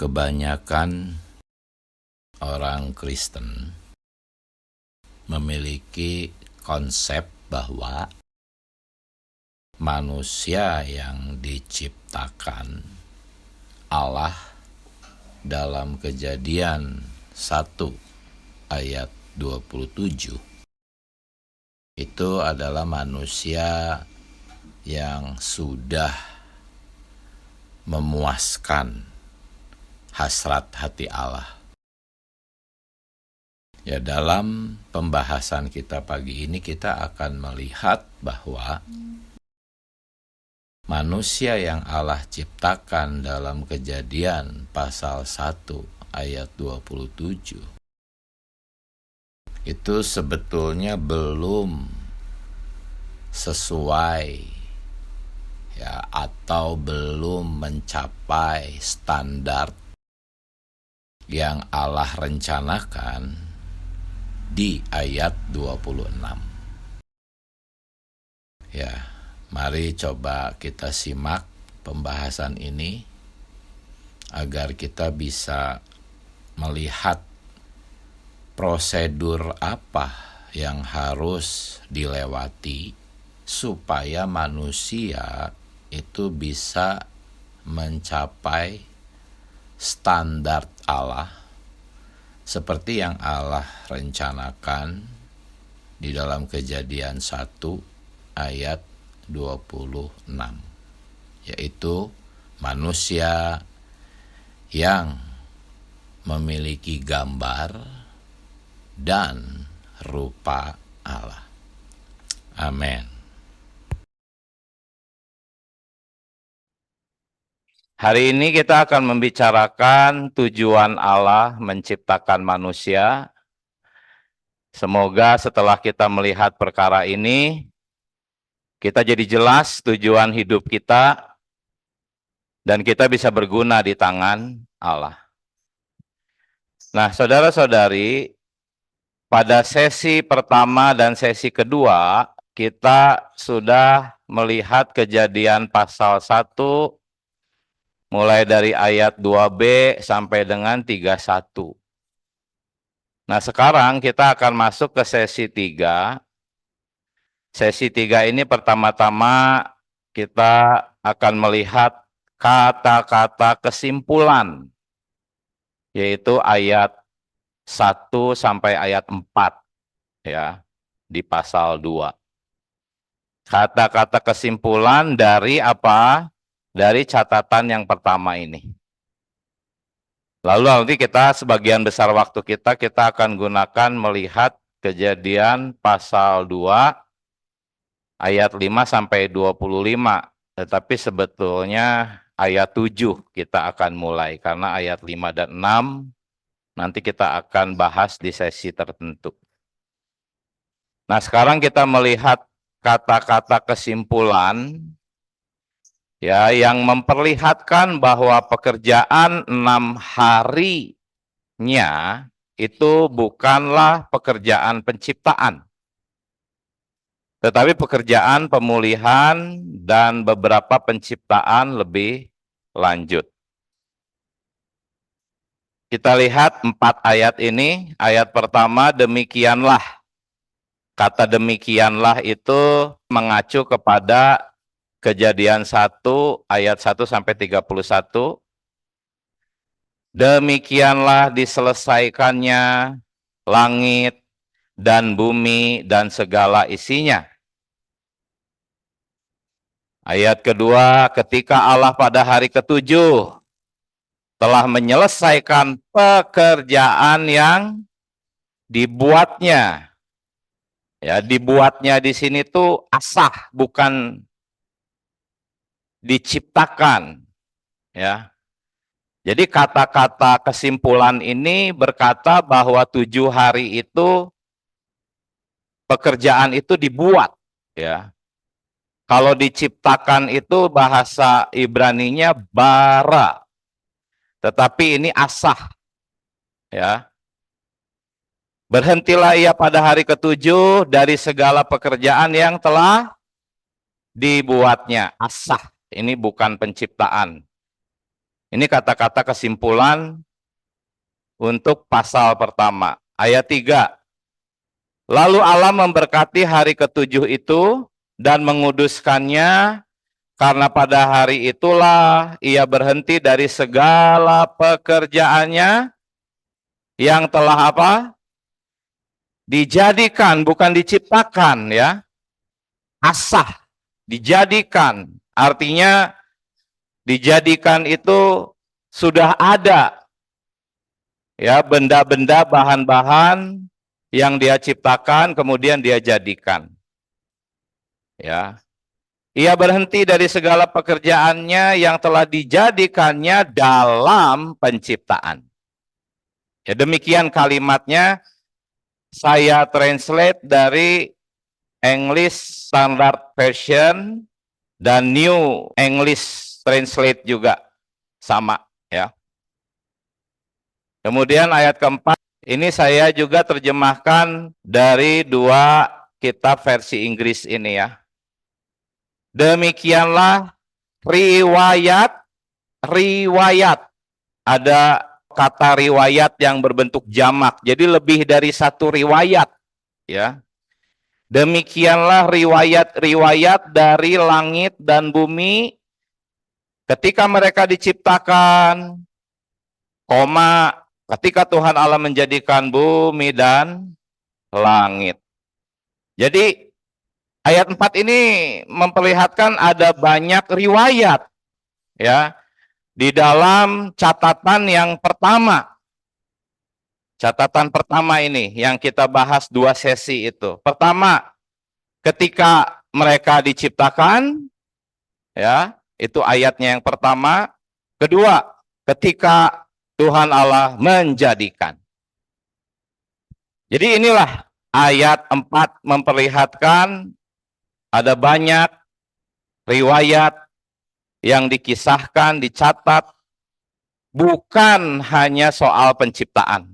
Kebanyakan orang Kristen memiliki konsep bahwa manusia yang diciptakan Allah dalam Kejadian 1 ayat 27 itu adalah manusia yang sudah memuaskan hasrat hati Allah. Ya, dalam pembahasan kita pagi ini kita akan melihat bahwa manusia yang Allah ciptakan dalam Kejadian pasal 1 ayat 27 itu sebetulnya belum sesuai ya, atau belum mencapai standar yang Allah rencanakan di ayat 26. Ya, mari coba kita simak pembahasan ini agar kita bisa melihat prosedur apa yang harus dilewati supaya manusia itu bisa mencapai standar Allah seperti yang Allah rencanakan di dalam Kejadian 1 ayat 26, yaitu manusia yang memiliki gambar dan rupa Allah. Amin. Hari ini kita akan membicarakan tujuan Allah menciptakan manusia. Semoga setelah kita melihat perkara ini, kita jadi jelas tujuan hidup kita dan kita bisa berguna di tangan Allah. Nah, saudara-saudari, pada sesi pertama dan sesi kedua, kita sudah melihat Kejadian pasal 1 mulai dari ayat 2b sampai dengan 31. Nah, sekarang kita akan masuk ke sesi 3. Sesi 3 ini pertama-tama kita akan melihat kata-kata kesimpulan, yaitu ayat 1 sampai ayat 4 ya, di pasal 2. Kata-kata kesimpulan dari apa? Dari catatan yang pertama ini. Lalu nanti kita sebagian besar waktu kita akan gunakan melihat Kejadian pasal 2 ayat 5 sampai 25. Tetapi sebetulnya ayat 7 kita akan mulai karena ayat 5 dan 6 nanti kita akan bahas di sesi tertentu. Nah, sekarang kita melihat kata-kata kesimpulan ya, yang memperlihatkan bahwa pekerjaan 6 harinya itu bukanlah pekerjaan penciptaan, tetapi pekerjaan pemulihan dan beberapa penciptaan lebih lanjut. Kita lihat 4 ayat ini. Ayat pertama, demikianlah. Kata demikianlah itu mengacu kepada Kejadian 1 ayat 1 sampai 31. Demikianlah diselesaikannya langit dan bumi dan segala isinya. Ayat kedua, ketika Allah pada hari ke-7 telah menyelesaikan pekerjaan yang dibuatnya. Ya, dibuatnya di sini tuh asah, bukan diciptakan. Ya. Jadi kata-kata kesimpulan ini berkata bahwa 7 hari itu pekerjaan itu dibuat. Ya. Kalau diciptakan itu bahasa Ibraninya bara. Tetapi ini asah. Ya. Berhentilah ia pada hari ke-7 dari segala pekerjaan yang telah dibuatnya. Asah, ini bukan penciptaan. Ini kata-kata kesimpulan untuk pasal pertama. Ayat 3. Lalu Allah memberkati hari ketujuh itu dan menguduskannya, karena pada hari itulah ia berhenti dari segala pekerjaannya yang telah apa? Dijadikan, bukan diciptakan ya. Asah, dijadikan. Artinya dijadikan itu sudah ada ya, benda-benda, bahan-bahan yang dia ciptakan kemudian dia jadikan. Ya. Ia berhenti dari segala pekerjaannya yang telah dijadikannya dalam penciptaan. Ya, demikian kalimatnya. Saya translate dari English Standard Version dan New English Translate juga sama ya. Kemudian ayat keempat, ini saya juga terjemahkan dari dua kitab versi Inggris ini ya. Demikianlah riwayat. Ada kata riwayat yang berbentuk jamak. Jadi lebih dari satu riwayat ya. Demikianlah riwayat-riwayat dari langit dan bumi ketika mereka diciptakan, ketika Tuhan Allah menjadikan bumi dan langit. Jadi ayat 4 ini memperlihatkan ada banyak riwayat ya di dalam catatan yang pertama. Catatan pertama ini yang kita bahas 2 sesi itu. Pertama, ketika mereka diciptakan, ya, itu ayatnya yang pertama. Kedua, ketika Tuhan Allah menjadikan. Jadi inilah ayat 4 memperlihatkan ada banyak riwayat yang dikisahkan, dicatat, bukan hanya soal penciptaan.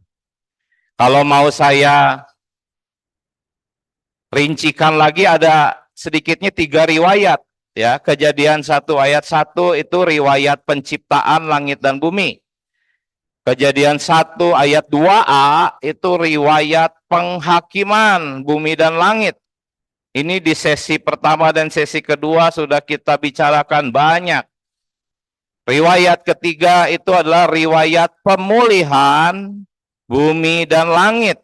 Kalau mau saya rincikan lagi, ada sedikitnya 3 riwayat. Ya, Kejadian 1 ayat 1 itu riwayat penciptaan langit dan bumi. Kejadian 1 ayat 2a itu riwayat penghakiman bumi dan langit. Ini di sesi pertama dan sesi kedua sudah kita bicarakan banyak. Riwayat ketiga itu adalah riwayat pemulihan bumi dan langit.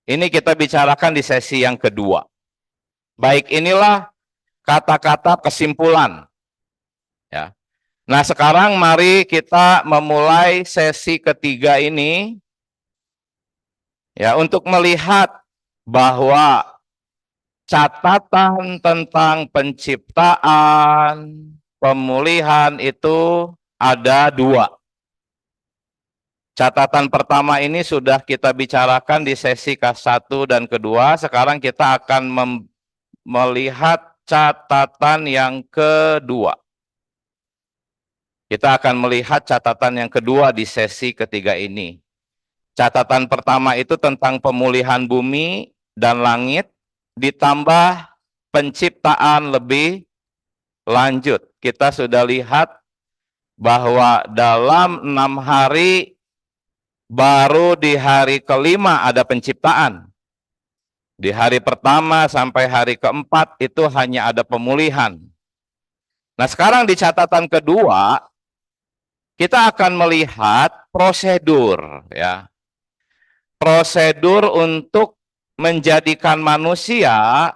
Ini kita bicarakan di sesi yang kedua. Baik, inilah kata-kata kesimpulan. Ya. Nah, sekarang mari kita memulai sesi ketiga ini ya, untuk melihat bahwa catatan tentang penciptaan, pemulihan itu ada 2. Catatan pertama ini sudah kita bicarakan di sesi ke-1 dan kedua. Sekarang kita akan melihat catatan yang kedua. Kita akan melihat catatan yang kedua di sesi ketiga ini. Catatan pertama itu tentang pemulihan bumi dan langit, ditambah penciptaan lebih lanjut. Kita sudah lihat bahwa dalam 6 hari, baru di hari kelima ada penciptaan. Di hari pertama sampai hari keempat itu hanya ada pemulihan. Nah, sekarang di catatan kedua, kita akan melihat prosedur ya. Prosedur untuk menjadikan manusia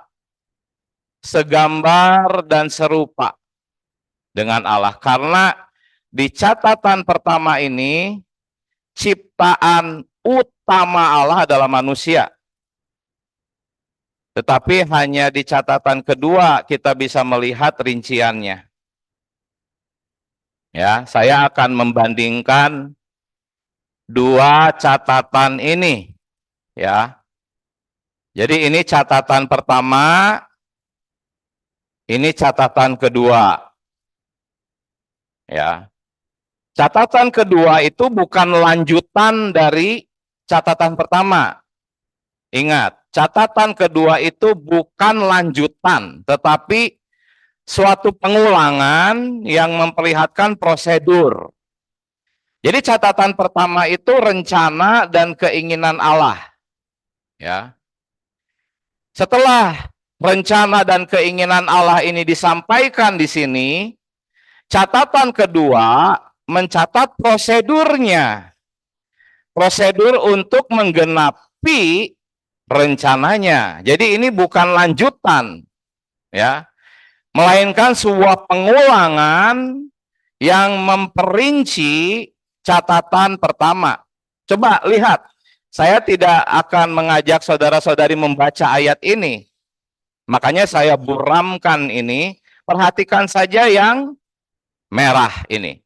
segambar dan serupa dengan Allah. Karena di catatan pertama ini, ciptaan utama Allah adalah manusia. Tetapi hanya di catatan kedua kita bisa melihat rinciannya. Ya, saya akan membandingkan 2 catatan ini. Ya. Jadi ini catatan pertama, ini catatan kedua. Ya. Catatan kedua itu bukan lanjutan dari catatan pertama. Ingat, catatan kedua itu bukan lanjutan, tetapi suatu pengulangan yang memperlihatkan prosedur. Jadi catatan pertama itu rencana dan keinginan Allah. Ya. Setelah rencana dan keinginan Allah ini disampaikan di sini, catatan kedua mencatat prosedurnya. Prosedur untuk menggenapi rencananya. Jadi ini bukan lanjutan, ya, melainkan sebuah pengulangan yang memperinci catatan pertama. Coba lihat, saya tidak akan mengajak saudara-saudari membaca ayat ini. Makanya saya buramkan ini, perhatikan saja yang merah ini.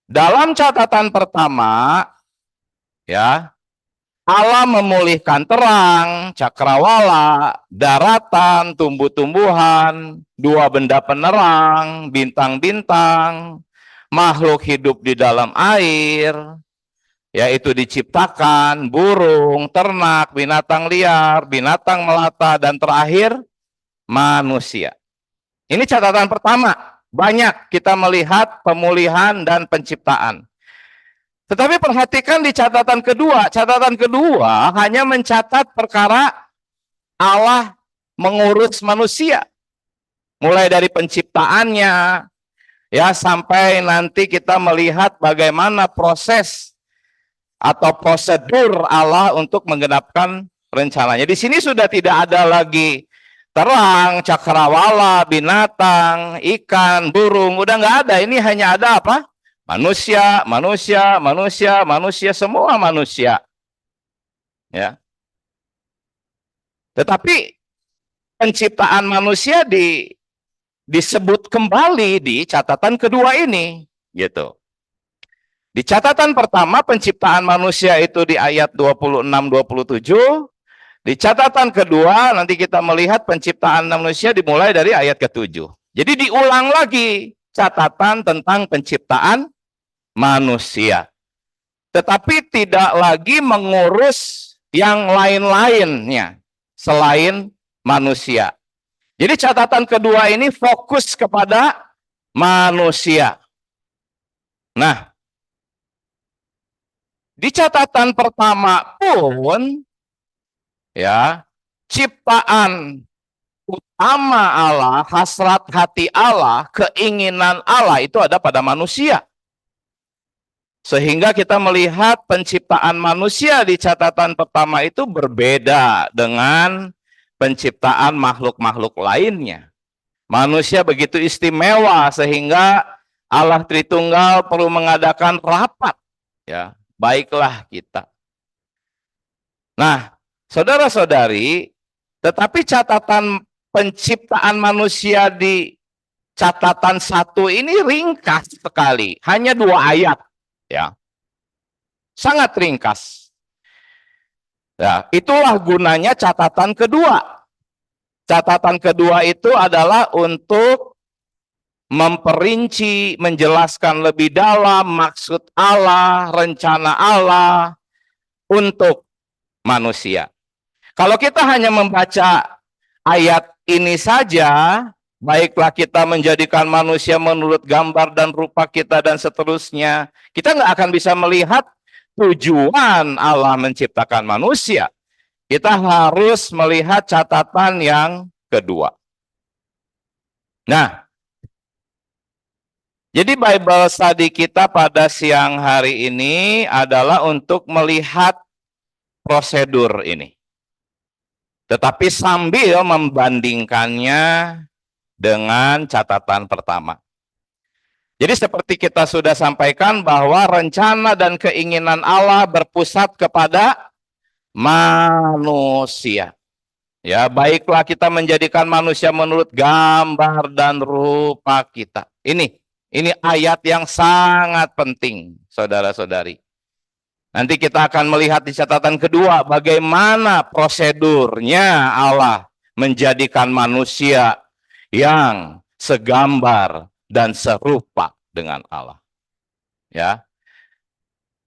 Dalam catatan pertama, ya, Allah memulihkan terang, cakrawala, daratan, tumbuh-tumbuhan, dua benda penerang, bintang-bintang, makhluk hidup di dalam air, yaitu diciptakan, burung, ternak, binatang liar, binatang melata, dan terakhir manusia. Ini catatan pertama. Banyak kita melihat pemulihan dan penciptaan. Tetapi perhatikan di catatan kedua. Catatan kedua hanya mencatat perkara Allah mengurus manusia. Mulai dari penciptaannya, ya, sampai nanti kita melihat bagaimana proses atau prosedur Allah untuk menggenapkan rencananya. Di sini sudah tidak ada lagi terang, cakrawala, binatang, ikan, burung, udah nggak ada. Ini hanya ada apa? Manusia, manusia, manusia, manusia, semua manusia. Ya. Tetapi penciptaan manusia disebut kembali di catatan kedua ini, gitu. Di catatan pertama penciptaan manusia itu di ayat 26-27. Di catatan kedua, nanti kita melihat penciptaan manusia dimulai dari ayat ke-7. Jadi diulang lagi catatan tentang penciptaan manusia. Tetapi tidak lagi mengurus yang lain-lainnya selain manusia. Jadi catatan kedua ini fokus kepada manusia. Nah, di catatan pertama pun, ya, ciptaan utama Allah, hasrat hati Allah, keinginan Allah itu ada pada manusia. Sehingga kita melihat penciptaan manusia di catatan pertama itu berbeda dengan penciptaan makhluk-makhluk lainnya. Manusia begitu istimewa sehingga Allah Tritunggal perlu mengadakan rapat. Ya, baiklah kita. Nah, saudara-saudari, tetapi catatan penciptaan manusia di catatan 1 ini ringkas sekali, hanya 2 ayat, ya, sangat ringkas. Ya, itulah gunanya catatan kedua. Catatan kedua itu adalah untuk memperinci, menjelaskan lebih dalam maksud Allah, rencana Allah untuk manusia. Kalau kita hanya membaca ayat ini saja, baiklah kita menjadikan manusia menurut gambar dan rupa kita dan seterusnya, kita nggak akan bisa melihat tujuan Allah menciptakan manusia. Kita harus melihat catatan yang kedua. Nah, jadi Bible study kita pada siang hari ini adalah untuk melihat prosedur ini. Tetapi sambil membandingkannya dengan catatan pertama. Jadi seperti kita sudah sampaikan bahwa rencana dan keinginan Allah berpusat kepada manusia. Ya, baiklah kita menjadikan manusia menurut gambar dan rupa kita. Ini ayat yang sangat penting, saudara-saudari. Nanti kita akan melihat di catatan kedua bagaimana prosedurnya Allah menjadikan manusia yang segambar dan serupa dengan Allah. Ya.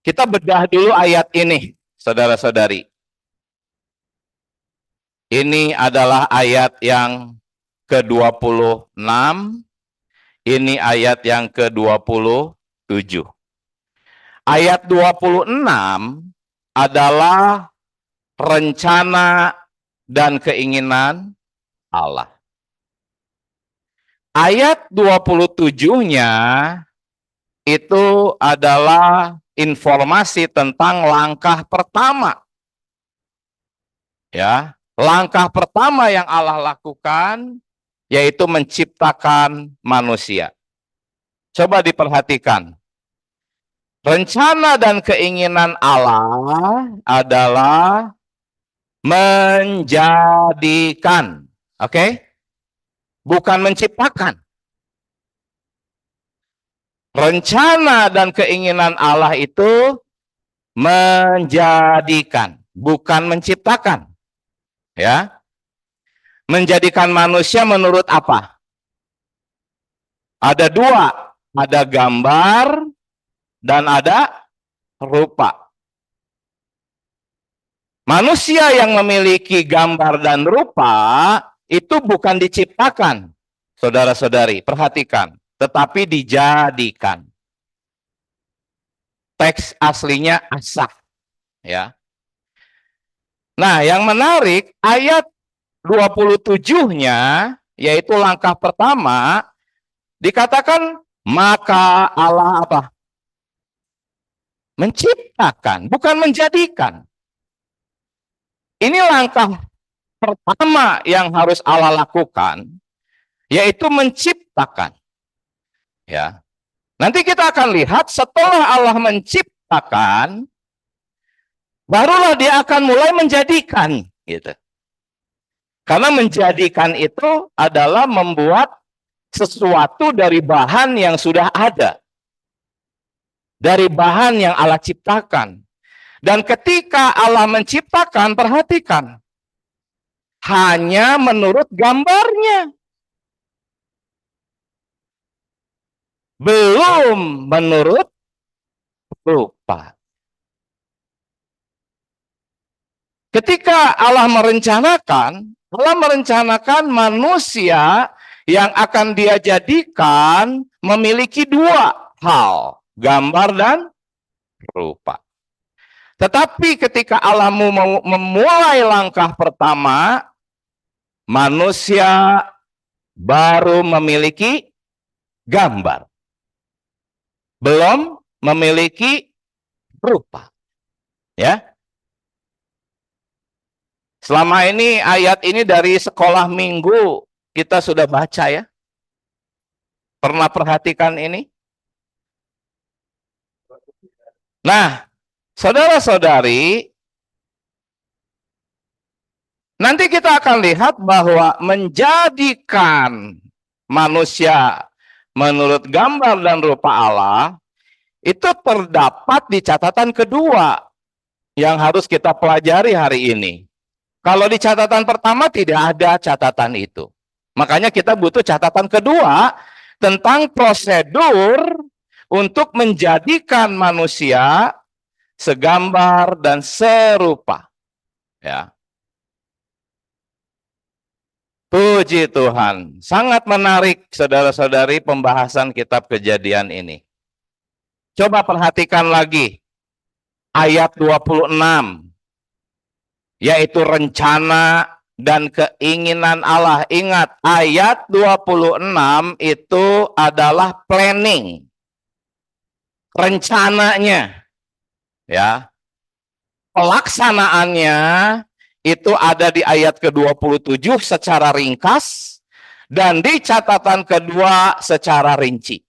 Kita bedah dulu ayat ini, saudara-saudari. Ini adalah ayat yang ke-26. Ini ayat yang ke-27. Ayat 26 adalah rencana dan keinginan Allah. Ayat 27-nya itu adalah informasi tentang langkah pertama. Ya, langkah pertama yang Allah lakukan yaitu menciptakan manusia. Coba diperhatikan. Rencana dan keinginan Allah adalah menjadikan. Oke? Bukan menciptakan. Rencana dan keinginan Allah itu menjadikan, bukan menciptakan. Ya. Menjadikan manusia menurut apa? Ada dua, ada gambar dan ada rupa. Manusia yang memiliki gambar dan rupa itu bukan diciptakan, saudara-saudari, perhatikan, tetapi dijadikan. Teks aslinya asah, ya. Nah, yang menarik ayat 27-nya, yaitu langkah pertama, dikatakan maka Allah apa? Menciptakan, bukan menjadikan. Ini langkah pertama yang harus Allah lakukan, yaitu menciptakan. Ya. Nanti kita akan lihat setelah Allah menciptakan, barulah dia akan mulai menjadikan, gitu. Karena menjadikan itu adalah membuat sesuatu dari bahan yang sudah ada. Dari bahan yang Allah ciptakan. Dan ketika Allah menciptakan, perhatikan. Hanya menurut gambarnya. Belum menurut rupa. Ketika Allah merencanakan manusia yang akan dia jadikan memiliki dua hal, gambar dan rupa. Tetapi ketika Allah mau memulai langkah pertama, manusia baru memiliki gambar. Belum memiliki rupa. Ya. Selama ini ayat ini dari sekolah minggu kita sudah baca ya. Pernah perhatikan ini? Nah, saudara-saudari, nanti kita akan lihat bahwa menjadikan manusia menurut gambar dan rupa Allah itu terdapat di catatan kedua yang harus kita pelajari hari ini. Kalau di catatan pertama tidak ada catatan itu. Makanya kita butuh catatan kedua tentang prosedur untuk menjadikan manusia segambar dan serupa. Ya. Puji Tuhan. Sangat menarik saudara-saudari pembahasan kitab Kejadian ini. Coba perhatikan lagi ayat 26. Yaitu rencana dan keinginan Allah. Ingat, ayat 26 itu adalah planning. Rencananya. Ya. Pelaksanaannya itu ada di ayat ke-27 secara ringkas dan di catatan kedua secara rinci.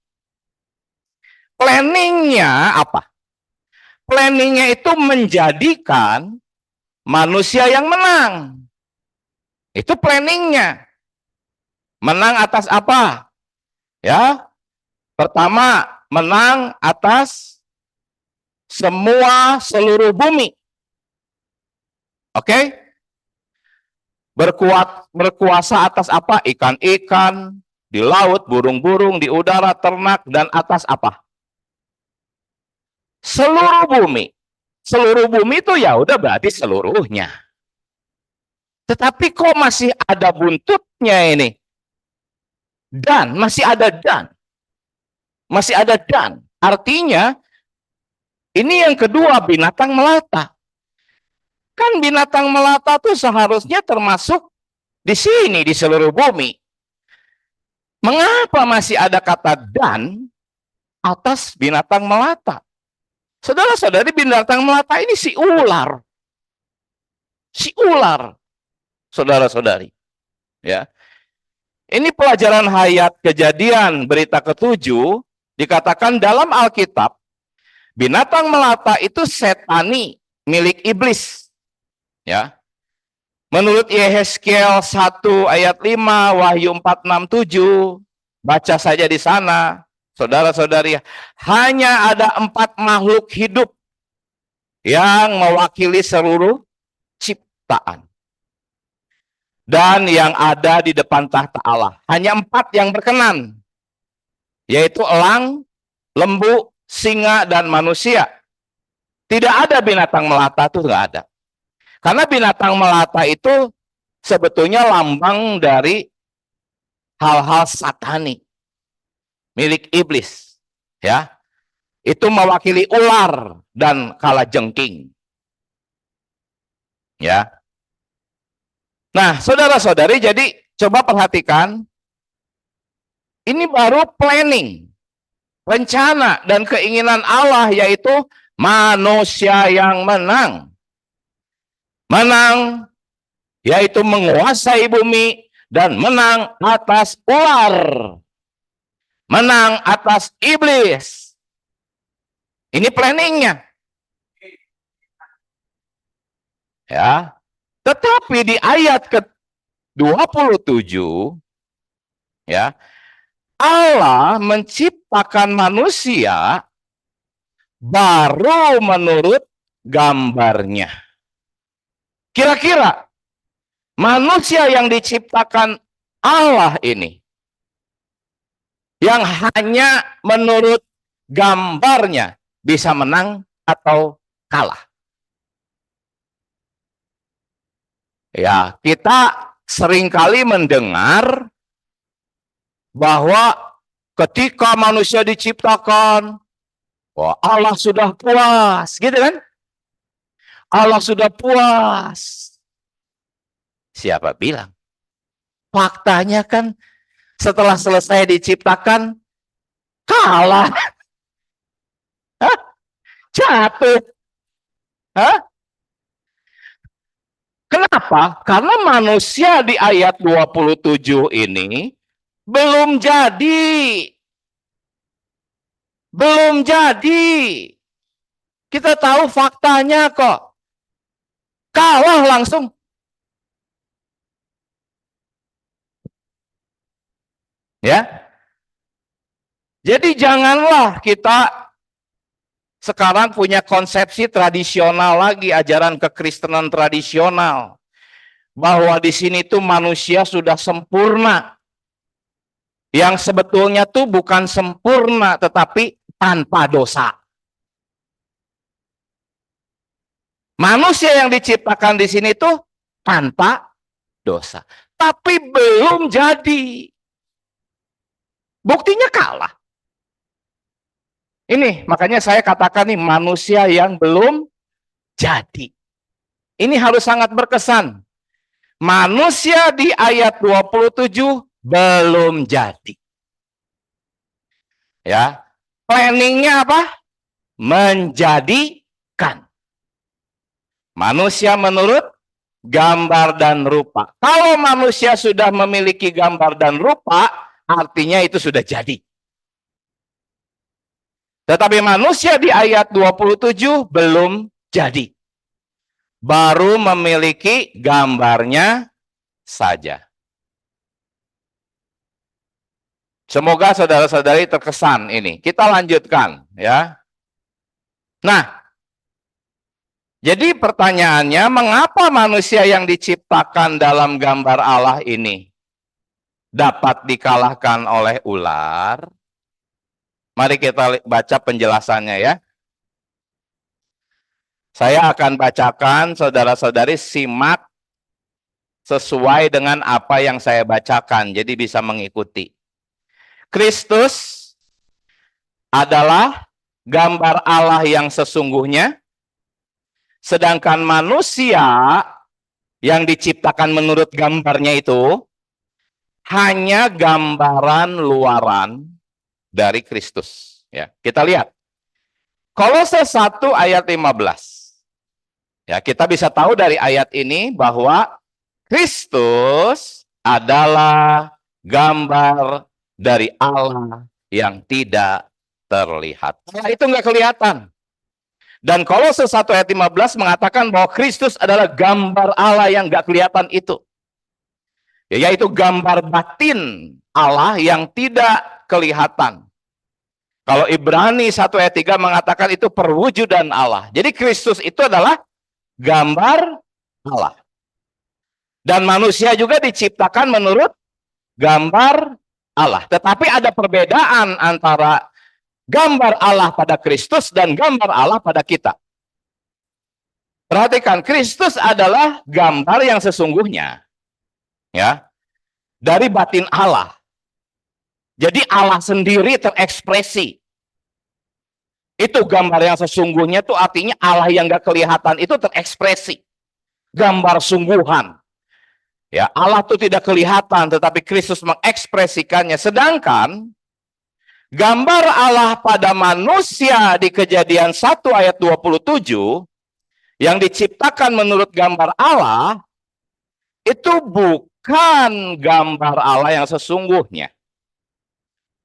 Planningnya apa? Planningnya itu menjadikan manusia yang menang. Itu planningnya. Menang atas apa? Ya. Pertama, menang atas seluruh bumi. Oke? Berkuasa atas apa? Ikan-ikan, di laut, burung-burung, di udara, ternak, dan atas apa? Seluruh bumi. Seluruh bumi itu ya udah berarti seluruhnya. Tetapi kok masih ada buntutnya ini? Dan, masih ada dan. Masih ada dan. Artinya, Ini yang kedua, binatang melata. Kan binatang melata tuh seharusnya termasuk di sini, di seluruh bumi. Mengapa masih ada kata dan atas binatang melata? Saudara-saudari, binatang melata ini si ular. Si ular. Saudara-saudari. Ya. Ini pelajaran hayat Kejadian berita ke-7 dikatakan dalam Alkitab, binatang melata itu setani milik iblis. Ya. Menurut Yehezkiel 1 ayat 5, Wahyu 4, 6, 7, baca saja di sana, saudara-saudari, hanya ada 4 makhluk hidup yang mewakili seluruh ciptaan. Dan yang ada di depan tahta Allah. Hanya 4 yang berkenan. Yaitu elang, lembu, singa, dan manusia. Tidak ada binatang melata, itu nggak ada. Karena binatang melata itu sebetulnya lambang dari hal-hal satani. Milik iblis. Ya, itu mewakili ular dan kalajengking. Ya. Nah, saudara-saudari, jadi coba perhatikan, ini baru planning, rencana dan keinginan Allah, yaitu manusia yang menang. Menang, yaitu menguasai bumi, dan menang atas ular. Menang atas iblis. Ini planningnya. Ya. Tetapi di ayat ke-27, ya, Allah menciptakan manusia baru menurut gambarnya. Kira-kira manusia yang diciptakan Allah ini, yang hanya menurut gambarnya, bisa menang atau kalah? Ya, kita seringkali mendengar bahwa ketika manusia diciptakan, wah, Allah sudah puas, gitu kan? Allah sudah puas. Siapa bilang? Faktanya kan setelah selesai diciptakan, kalah. Hah? Jatuh. Hah? Kenapa? Karena manusia di ayat 27 ini belum jadi. Belum jadi. Kita tahu faktanya kok. Kalah langsung. Ya. Jadi janganlah kita sekarang punya konsepsi tradisional lagi, ajaran kekristenan tradisional, bahwa di sini tuh manusia sudah sempurna. Yang sebetulnya tuh bukan sempurna, tetapi tanpa dosa. Manusia yang diciptakan di sini tuh tanpa dosa, tapi belum jadi. Buktinya kalah. Ini makanya saya katakan nih, manusia yang belum jadi. Ini harus sangat berkesan. Manusia di ayat 27 belum jadi. Ya. Planningnya apa? Menjadikan. Manusia menurut gambar dan rupa. Kalau manusia sudah memiliki gambar dan rupa, artinya itu sudah jadi. Tetapi manusia di ayat 27 belum jadi. Baru memiliki gambarnya saja. Semoga saudara-saudari terkesan ini. Kita lanjutkan ya. Nah, jadi pertanyaannya, mengapa manusia yang diciptakan dalam gambar Allah ini dapat dikalahkan oleh ular? Mari kita baca penjelasannya ya. Saya akan bacakan, saudara-saudari simak sesuai dengan apa yang saya bacakan, jadi bisa mengikuti. Kristus adalah gambar Allah yang sesungguhnya, sedangkan manusia yang diciptakan menurut gambarnya itu hanya gambaran luaran dari Kristus. Ya, kita lihat. Kolose 1 ayat 15. Ya, kita bisa tahu dari ayat ini bahwa Kristus adalah gambar dari Allah yang tidak terlihat. Allah itu nggak kelihatan. Dan Kolose 1 ayat 15 mengatakan bahwa Kristus adalah gambar Allah yang nggak kelihatan itu. Yaitu gambar batin Allah yang tidak kelihatan. Kalau Ibrani 1 ayat 3 mengatakan itu perwujudan Allah. Jadi Kristus itu adalah gambar Allah. Dan manusia juga diciptakan menurut gambar Allah. Tetapi ada perbedaan antara gambar Allah pada Kristus dan gambar Allah pada kita. Perhatikan, Kristus adalah gambar yang sesungguhnya, ya, dari batin Allah. Jadi Allah sendiri terekspresi. Itu gambar yang sesungguhnya, itu artinya Allah yang gak kelihatan itu terekspresi. Gambar sungguhan. Ya, Allah itu tidak kelihatan, tetapi Kristus mengekspresikannya. Sedangkan gambar Allah pada manusia di Kejadian 1 ayat 27 yang diciptakan menurut gambar Allah itu bukan gambar Allah yang sesungguhnya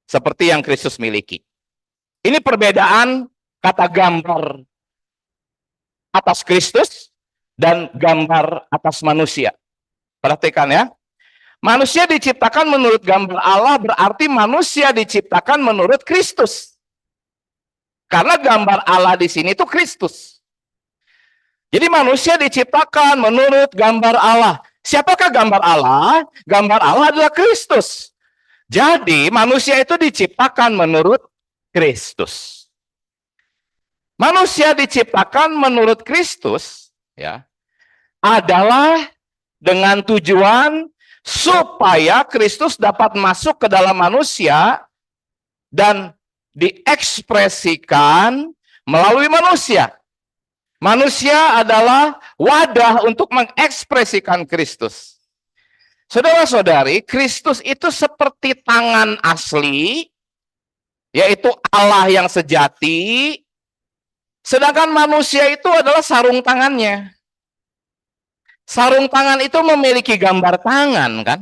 seperti yang Kristus miliki. Ini perbedaan kata gambar atas Kristus dan gambar atas manusia. Perhatikan ya. Manusia diciptakan menurut gambar Allah berarti manusia diciptakan menurut Kristus. Karena gambar Allah di sini itu Kristus. Jadi manusia diciptakan menurut gambar Allah. Siapakah gambar Allah? Gambar Allah adalah Kristus. Jadi manusia itu diciptakan menurut Kristus. Manusia diciptakan menurut Kristus, ya, adalah dengan tujuan supaya Kristus dapat masuk ke dalam manusia dan diekspresikan melalui manusia. Manusia adalah wadah untuk mengekspresikan Kristus. Saudara-saudari, Kristus itu seperti tangan asli, yaitu Allah yang sejati, sedangkan manusia itu adalah sarung tangannya. Sarung tangan itu memiliki gambar tangan, kan?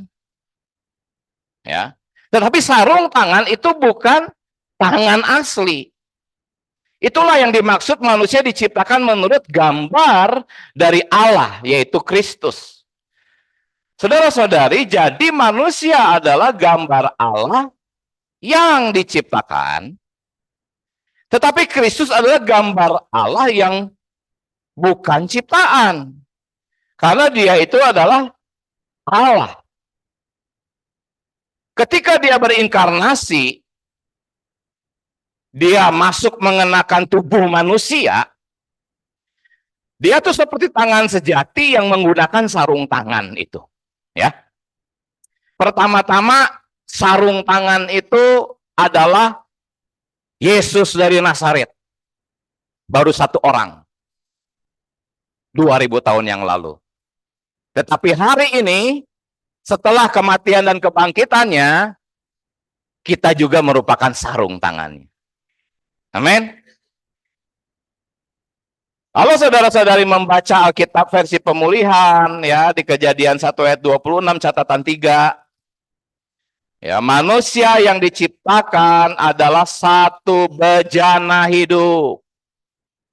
Ya. Tetapi sarung tangan itu bukan tangan asli. Itulah yang dimaksud manusia diciptakan menurut gambar dari Allah, yaitu Kristus. Saudara-saudari, jadi manusia adalah gambar Allah yang diciptakan, tetapi Kristus adalah gambar Allah yang bukan ciptaan. Karena dia itu adalah Allah. Ketika dia berinkarnasi, dia masuk mengenakan tubuh manusia, dia tuh seperti tangan sejati yang menggunakan sarung tangan itu. Ya. Pertama-tama sarung tangan itu adalah Yesus dari Nazaret. Baru satu orang. 2000 tahun yang lalu. Tetapi hari ini, setelah kematian dan kebangkitannya, kita juga merupakan sarung tangannya. Amin. Kalau saudara-saudari membaca Alkitab versi pemulihan, ya, di Kejadian 1 ayat 26 catatan 3, ya, manusia yang diciptakan adalah satu bejana hidup.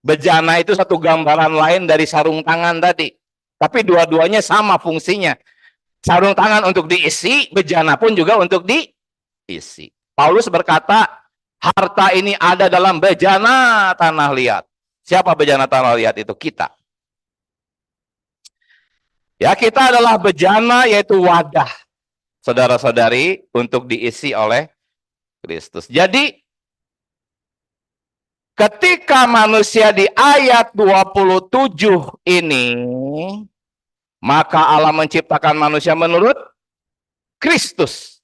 Bejana itu satu gambaran lain dari sarung tangan tadi. Tapi dua-duanya sama fungsinya. Sarung tangan untuk diisi, bejana pun juga untuk diisi. Paulus berkata, harta ini ada dalam bejana tanah liat. Siapa bejana tanah liat itu? Kita. Ya, kita adalah bejana, yaitu wadah, saudara-saudari, untuk diisi oleh Kristus. Jadi, ketika manusia di ayat 27 ini, maka Allah menciptakan manusia menurut Kristus.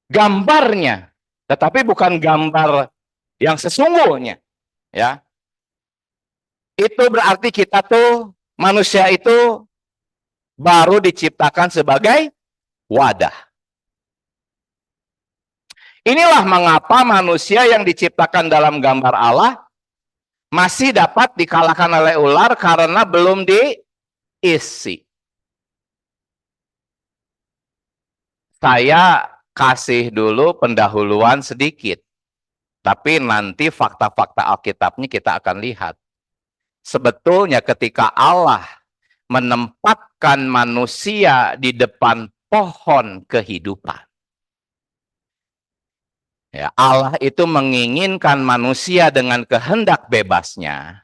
Gambarnya, tetapi bukan gambar yang sesungguhnya, ya. Itu berarti kita tuh manusia itu baru diciptakan sebagai wadah. Inilah mengapa manusia yang diciptakan dalam gambar Allah masih dapat dikalahkan oleh ular karena belum diisi. Saya kasih dulu pendahuluan sedikit, tapi nanti fakta-fakta Alkitabnya kita akan lihat. Sebetulnya ketika Allah menempatkan manusia di depan pohon kehidupan, ya, Allah itu menginginkan manusia dengan kehendak bebasnya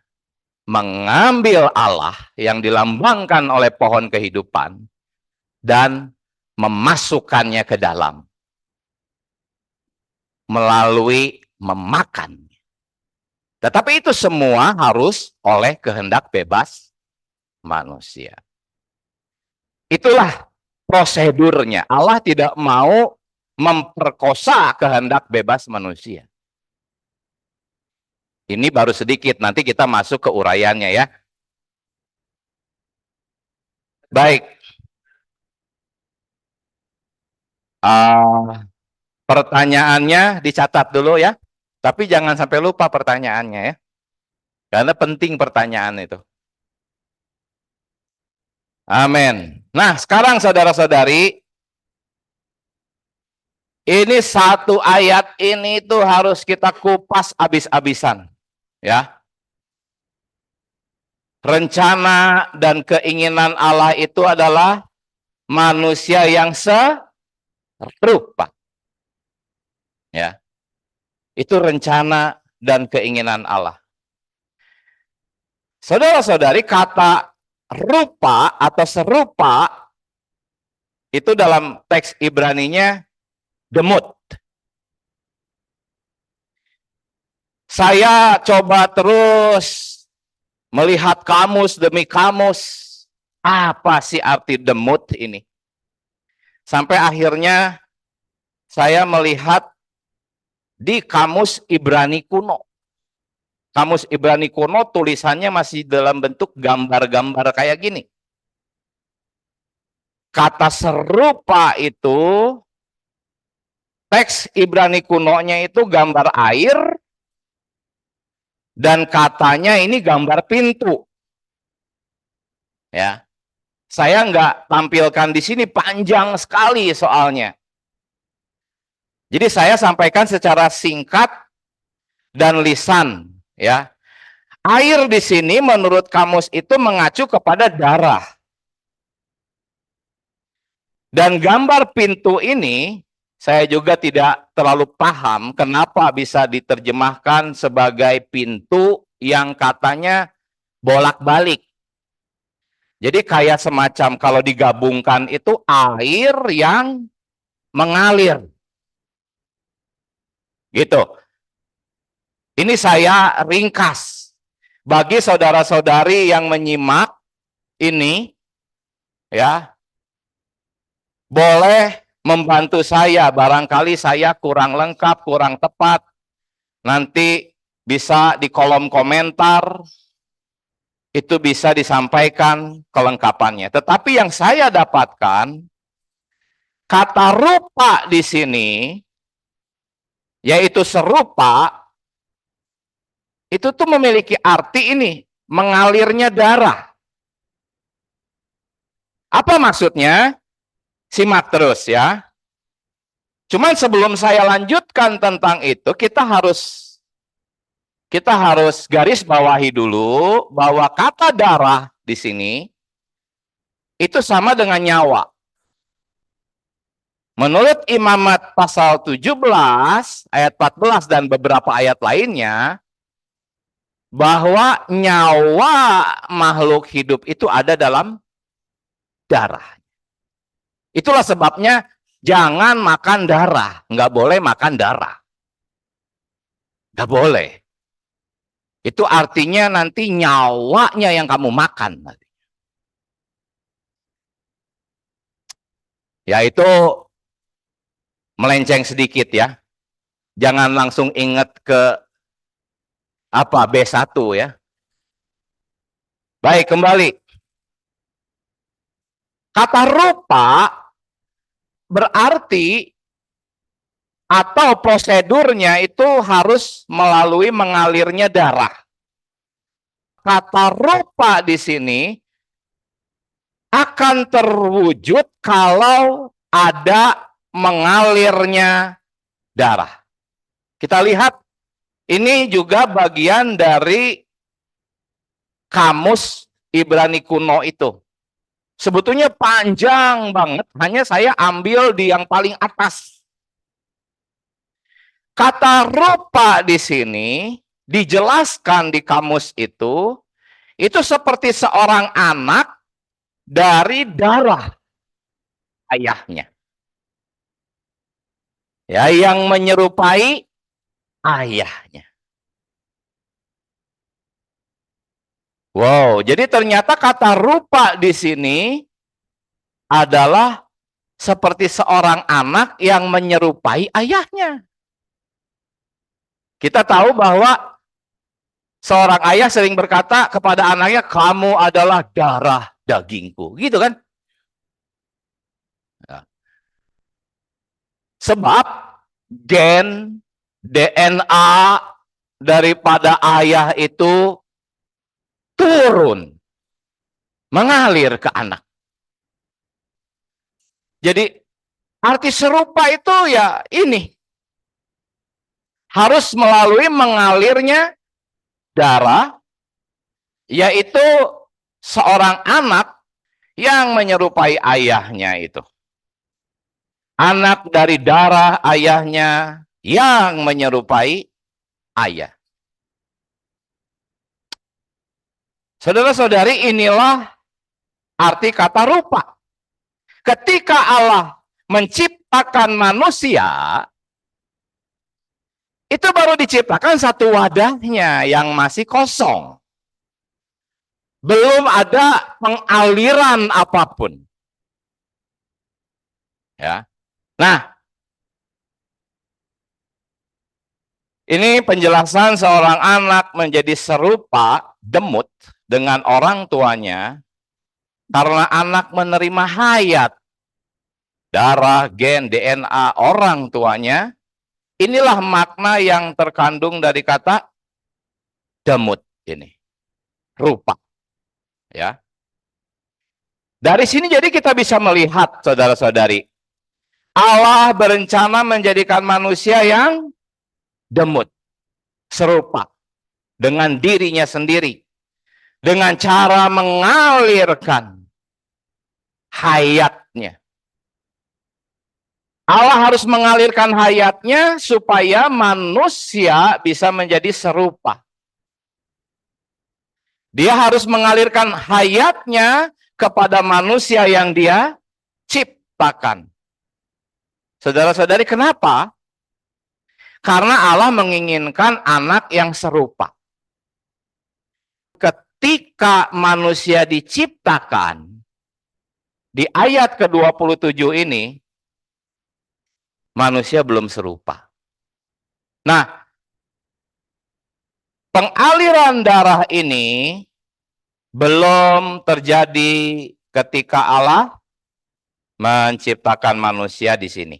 mengambil Allah yang dilambangkan oleh pohon kehidupan dan memasukkannya ke dalam melalui memakan. Tetapi itu semua harus oleh kehendak bebas manusia. Itulah prosedurnya. Allah tidak mau memperkosa kehendak bebas manusia. Ini baru sedikit, nanti kita masuk ke uraiannya ya. Baik. Pertanyaannya dicatat dulu ya. Tapi jangan sampai lupa pertanyaannya ya. Karena penting pertanyaan itu. Amin. Nah, sekarang saudara-saudari, ini satu ayat ini tuh harus kita kupas habis-habisan. Ya. Rencana dan keinginan Allah itu adalah manusia yang serupa. Ya. Itu rencana dan keinginan Allah. Saudara-saudari, kata rupa atau serupa itu dalam teks Ibraninya demut. Saya coba terus melihat kamus demi kamus. Apa sih arti demut ini? Sampai akhirnya saya melihat di kamus Ibrani kuno. Kamus Ibrani kuno tulisannya masih dalam bentuk gambar-gambar kayak gini. Kata serupa itu, teks Ibrani kunonya itu gambar air, dan katanya ini gambar pintu. Ya, saya nggak tampilkan di sini, panjang sekali soalnya. Jadi saya sampaikan secara singkat dan lisan. Ya, air di sini menurut kamus itu mengacu kepada darah. Dan gambar pintu ini saya juga tidak terlalu paham kenapa bisa diterjemahkan sebagai pintu yang katanya bolak-balik. Jadi kayak semacam kalau digabungkan itu air yang mengalir. Gitu. Ini saya ringkas. Bagi saudara-saudari yang menyimak ini, ya, boleh membantu saya. Barangkali saya kurang lengkap, kurang tepat. Nanti bisa di kolom komentar, itu bisa disampaikan kelengkapannya. Tetapi yang saya dapatkan, kata rupa di sini, yaitu serupa, itu tuh memiliki arti ini, mengalirnya darah. Apa maksudnya? Simak terus ya. Cuman sebelum saya lanjutkan tentang itu, kita harus garis bawahi dulu bahwa kata darah di sini itu sama dengan nyawa. Menurut Imamat pasal 17 ayat 14 dan beberapa ayat lainnya, bahwa nyawa makhluk hidup itu ada dalam darah. Itulah sebabnya jangan makan darah. Nggak boleh makan darah. Nggak boleh. Itu artinya nanti nyawanya yang kamu makan. Ya itu melenceng sedikit ya. Jangan langsung ingat ke apa B1 ya. Baik, kembali. Kata rupa berarti atau prosedurnya itu harus melalui mengalirnya darah. Kata rupa di sini akan terwujud kalau ada mengalirnya darah. Kita lihat, ini juga bagian dari kamus Ibrani kuno itu. Sebetulnya panjang banget, hanya saya ambil di yang paling atas. Kata rupa di sini dijelaskan di kamus itu seperti seorang anak dari darah ayahnya. Ya, yang menyerupai ayahnya. Wow, jadi ternyata kata rupa di sini adalah seperti seorang anak yang menyerupai ayahnya. Kita tahu bahwa seorang ayah sering berkata kepada anaknya, kamu adalah darah dagingku. Gitu kan? Ya. Sebab gen DNA daripada ayah itu turun, mengalir ke anak. Jadi arti serupa itu ya ini. Harus melalui mengalirnya darah, yaitu seorang anak yang menyerupai ayahnya itu. Anak dari darah ayahnya yang menyerupai ayah. Saudara-saudari, inilah arti kata rupa. Ketika Allah menciptakan manusia, itu baru diciptakan satu wadahnya yang masih kosong. Belum ada pengaliran apapun. Ya. Nah, ini penjelasan seorang anak menjadi serupa demut dengan orang tuanya karena anak menerima hayat darah, gen, DNA orang tuanya. Inilah makna yang terkandung dari kata demut ini. Rupa. Ya. Dari sini jadi kita bisa melihat, saudara-saudari, Allah berencana menjadikan manusia yang demut, serupa dengan dirinya sendiri, dengan cara mengalirkan hayatnya. Allah harus mengalirkan hayatnya supaya manusia bisa menjadi serupa. Dia harus mengalirkan hayatnya kepada manusia yang dia ciptakan. Saudara-saudari, kenapa? Karena Allah menginginkan anak yang serupa. Ketika manusia diciptakan, di ayat ke-27 ini, manusia belum serupa. Nah, pengaliran darah ini belum terjadi ketika Allah menciptakan manusia di sini.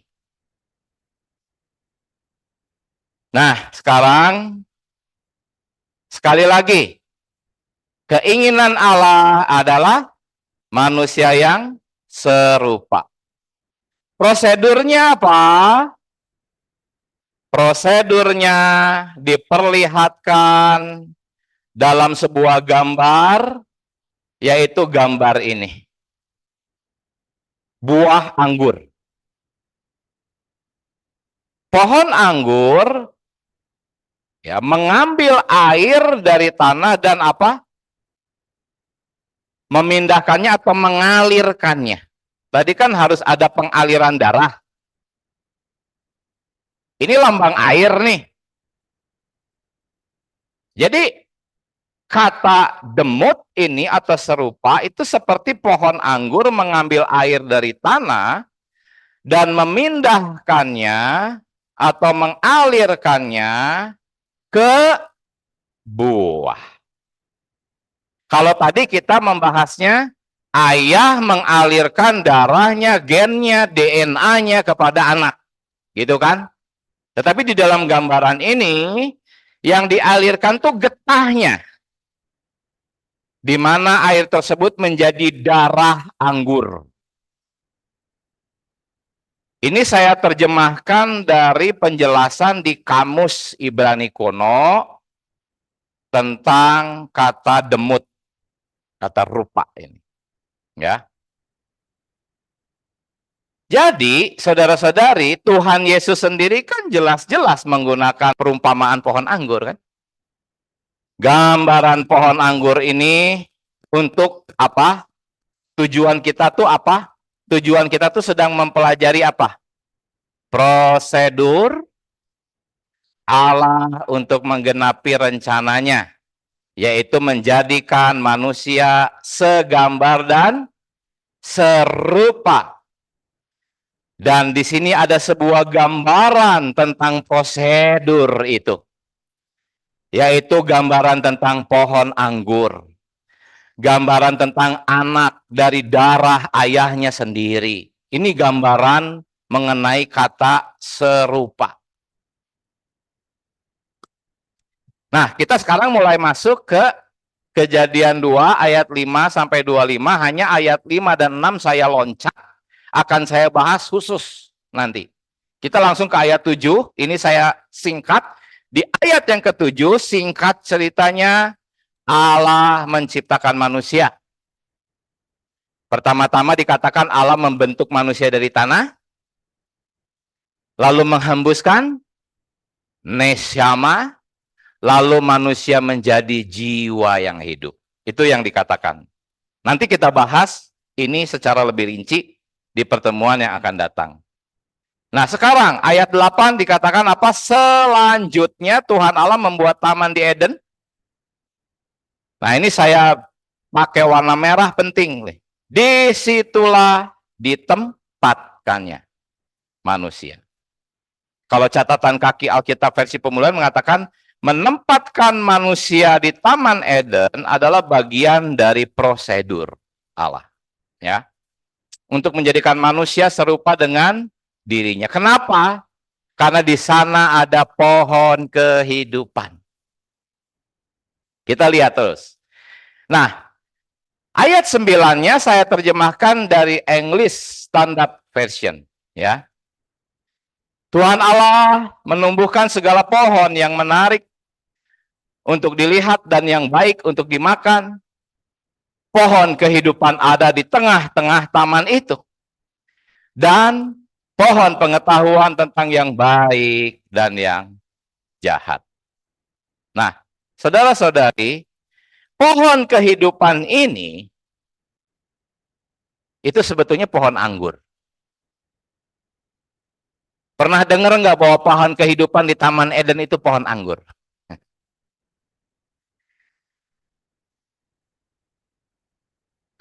Nah, sekarang sekali lagi, keinginan Allah adalah manusia yang serupa. Prosedurnya apa? Prosedurnya diperlihatkan dalam sebuah gambar, yaitu gambar ini. Buah anggur. Pohon anggur ya mengambil air dari tanah dan apa? Memindahkannya atau mengalirkannya. Tadi kan harus ada pengaliran darah. Ini lambang air nih. Jadi kata demut ini atau serupa itu seperti pohon anggur mengambil air dari tanah dan memindahkannya atau mengalirkannya ke buah. Kalau tadi kita membahasnya, ayah mengalirkan darahnya, gennya, DNA-nya kepada anak. Gitu kan? Tetapi di dalam gambaran ini, yang dialirkan tuh getahnya. Di mana air tersebut menjadi darah anggur. Ini saya terjemahkan dari penjelasan di Kamus Ibrani Kuno tentang kata demut, kata rupa ini. Ya. Jadi, saudara-saudari, Tuhan Yesus sendiri kan jelas-jelas menggunakan perumpamaan pohon anggur kan? Gambaran pohon anggur ini untuk apa? Tujuan kita tuh apa? Tujuan kita tuh sedang mempelajari apa? Prosedur Allah untuk menggenapi rencananya, yaitu menjadikan manusia segambar dan serupa. Dan di sini ada sebuah gambaran tentang prosedur itu, yaitu gambaran tentang pohon anggur. Gambaran tentang anak dari darah ayahnya sendiri. Ini gambaran mengenai kata serupa. Nah, kita sekarang mulai masuk ke Kejadian 2 ayat 5 sampai 25. Hanya ayat 5 dan 6 saya loncat. Akan saya bahas khusus nanti. Kita langsung ke ayat 7. Ini saya singkat. Di ayat yang ke-7, singkat ceritanya, Allah menciptakan manusia. Pertama-tama dikatakan Allah membentuk manusia dari tanah, lalu menghembuskan nesyama, lalu manusia menjadi jiwa yang hidup. Itu yang dikatakan. Nanti kita bahas ini secara lebih rinci di pertemuan yang akan datang. Nah, sekarang ayat 8 dikatakan apa? Selanjutnya Tuhan Allah membuat taman di Eden. Nah, ini saya pakai warna merah penting. Disitulah ditempatkannya manusia. Kalau catatan kaki Alkitab versi Pemulihan mengatakan menempatkan manusia di Taman Eden adalah bagian dari prosedur Allah. Ya, untuk menjadikan manusia serupa dengan dirinya. Kenapa? Karena di sana ada pohon kehidupan. Kita lihat terus. Nah, ayat 9-nya saya terjemahkan dari English Standard Version. Ya. Tuhan Allah menumbuhkan segala pohon yang menarik untuk dilihat dan yang baik untuk dimakan. Pohon kehidupan ada di tengah-tengah taman itu. Dan pohon pengetahuan tentang yang baik dan yang jahat. Nah, saudara-saudari, pohon kehidupan ini itu sebetulnya pohon anggur. Pernah dengar nggak bahwa pohon kehidupan di Taman Eden itu pohon anggur?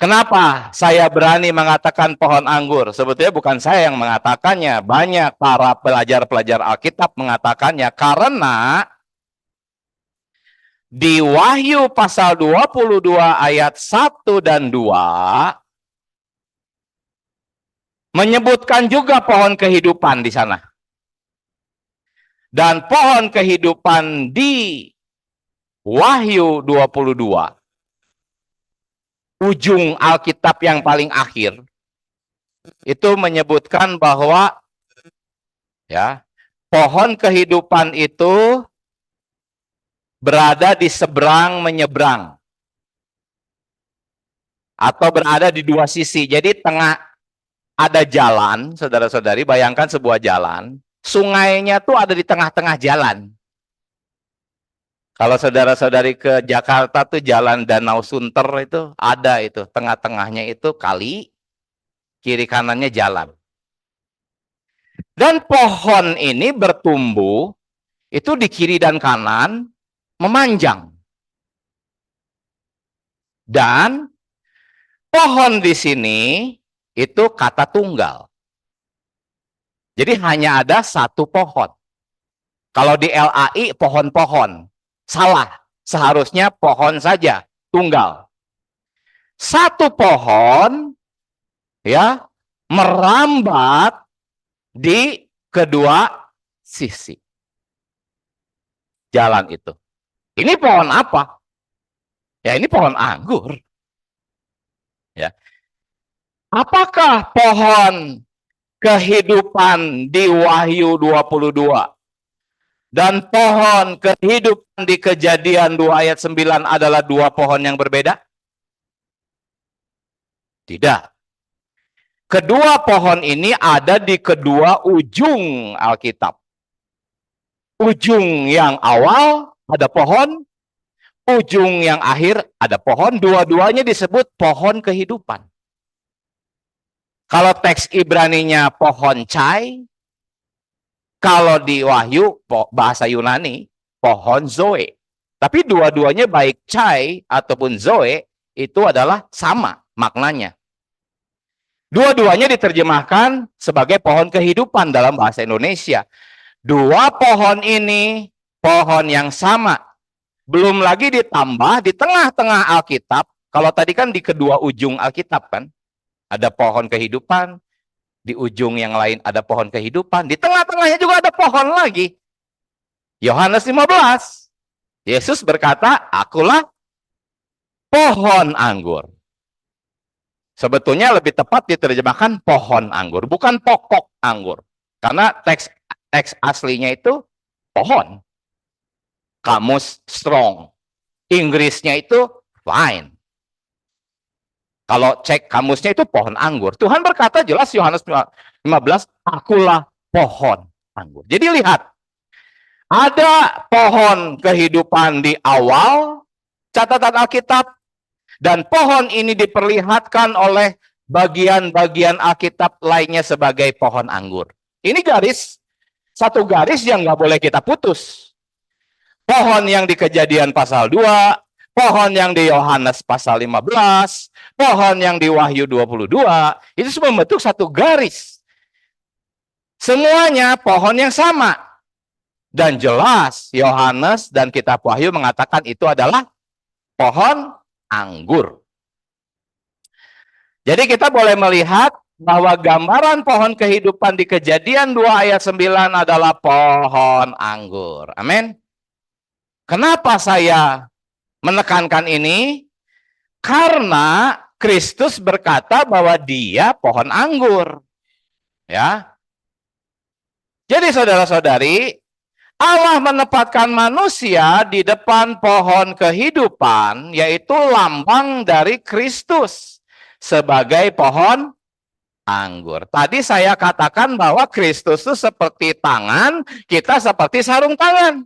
Kenapa saya berani mengatakan pohon anggur? Sebetulnya bukan saya yang mengatakannya. Banyak para pelajar-pelajar Alkitab mengatakannya. Karena di Wahyu pasal 22 ayat 1 dan 2 menyebutkan juga pohon kehidupan di sana. Dan pohon kehidupan di Wahyu 22, ujung Alkitab yang paling akhir, itu menyebutkan bahwa ya, pohon kehidupan itu berada di seberang menyeberang. Atau berada di dua sisi. Jadi tengah ada jalan, saudara-saudari, bayangkan sebuah jalan. Sungainya tuh ada di tengah-tengah jalan. Kalau saudara-saudari ke Jakarta tuh jalan Danau Sunter itu ada itu. Tengah-tengahnya itu kali, kiri kanannya jalan. Dan pohon ini bertumbuh, itu di kiri dan kanan, memanjang. Dan pohon di sini itu kata tunggal. Jadi hanya ada satu pohon. Kalau di LAI pohon-pohon. Salah. Seharusnya pohon saja, tunggal. Satu pohon ya merambat di kedua sisi jalan itu. Ini pohon apa? Ya ini pohon anggur. Ya. Apakah pohon kehidupan di Wahyu 22 dan pohon kehidupan di Kejadian 2 ayat 9 adalah dua pohon yang berbeda? Tidak. Kedua pohon ini ada di kedua ujung Alkitab. Ujung yang awal ada pohon, ujung yang akhir ada pohon, dua-duanya disebut pohon kehidupan. Kalau teks Ibraninya pohon cai, kalau di Wahyu bahasa Yunani pohon zoe. Tapi dua-duanya baik cai ataupun zoe itu adalah sama maknanya. Dua-duanya diterjemahkan sebagai pohon kehidupan dalam bahasa Indonesia. Dua pohon ini pohon yang sama. Belum lagi ditambah di tengah-tengah Alkitab. Kalau tadi kan di kedua ujung Alkitab kan. Ada pohon kehidupan. Di ujung yang lain ada pohon kehidupan. Di tengah-tengahnya juga ada pohon lagi. Yohanes 15. Yesus berkata, akulah pohon anggur. Sebetulnya lebih tepat diterjemahkan pohon anggur. Bukan pokok anggur. Karena teks aslinya itu pohon. Kamus Strong. Inggrisnya itu vine. Kalau cek kamusnya itu pohon anggur. Tuhan berkata jelas Yohanes 15, akulah pohon anggur. Jadi lihat. Ada pohon kehidupan di awal catatan Alkitab. Dan pohon ini diperlihatkan oleh bagian-bagian Alkitab lainnya sebagai pohon anggur. Ini garis, satu garis yang nggak boleh kita putus. Pohon yang di Kejadian pasal 2, pohon yang di Yohanes pasal 15, pohon yang di Wahyu 22, itu semua membentuk satu garis. Semuanya pohon yang sama. Dan jelas Yohanes dan kitab Wahyu mengatakan itu adalah pohon anggur. Jadi kita boleh melihat bahwa gambaran pohon kehidupan di Kejadian 2 ayat 9 adalah pohon anggur. Amin. Kenapa saya menekankan ini? Karena Kristus berkata bahwa dia pohon anggur. Ya. Jadi saudara-saudari, Allah menempatkan manusia di depan pohon kehidupan, yaitu lambang dari Kristus sebagai pohon anggur. Tadi saya katakan bahwa Kristus itu seperti tangan, kita seperti sarung tangan.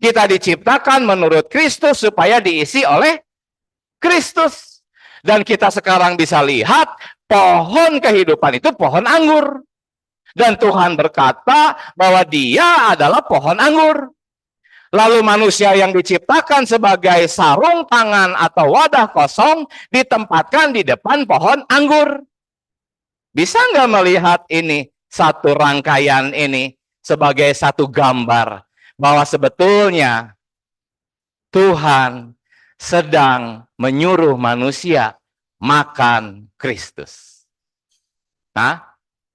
Kita diciptakan menurut Kristus supaya diisi oleh Kristus. Dan kita sekarang bisa lihat pohon kehidupan itu pohon anggur. Dan Tuhan berkata bahwa dia adalah pohon anggur. Lalu manusia yang diciptakan sebagai sarung tangan atau wadah kosong ditempatkan di depan pohon anggur. Bisa nggak melihat ini, satu rangkaian ini sebagai satu gambar bahwa sebetulnya Tuhan sedang menyuruh manusia makan Kristus. Nah,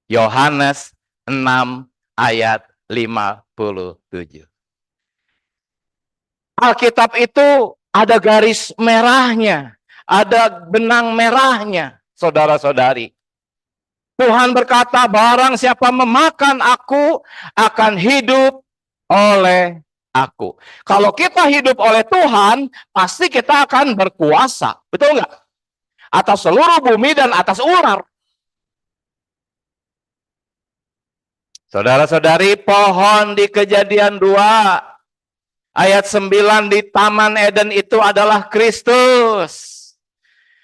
Yohanes 6 ayat 57. Alkitab itu ada garis merahnya, ada benang merahnya, saudara-saudari. Tuhan berkata, barang siapa memakan aku akan hidup oleh aku. Kalau kita hidup oleh Tuhan, pasti kita akan berkuasa. Betul nggak? Atas seluruh bumi dan atas ular. Saudara-saudari, pohon di Kejadian 2 ayat 9 di Taman Eden itu adalah Kristus.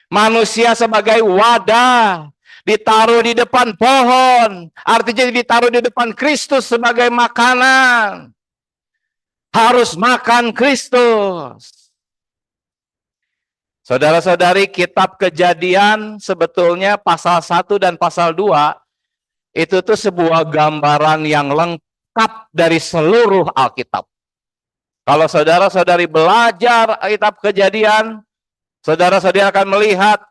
Manusia sebagai wadah ditaruh di depan pohon, artinya ditaruh di depan Kristus sebagai makanan. Harus makan Kristus. Saudara-saudari, kitab Kejadian sebetulnya pasal 1 dan pasal 2 itu tuh sebuah gambaran yang lengkap dari seluruh Alkitab. Kalau saudara-saudari belajar kitab Kejadian, saudara-saudari akan melihat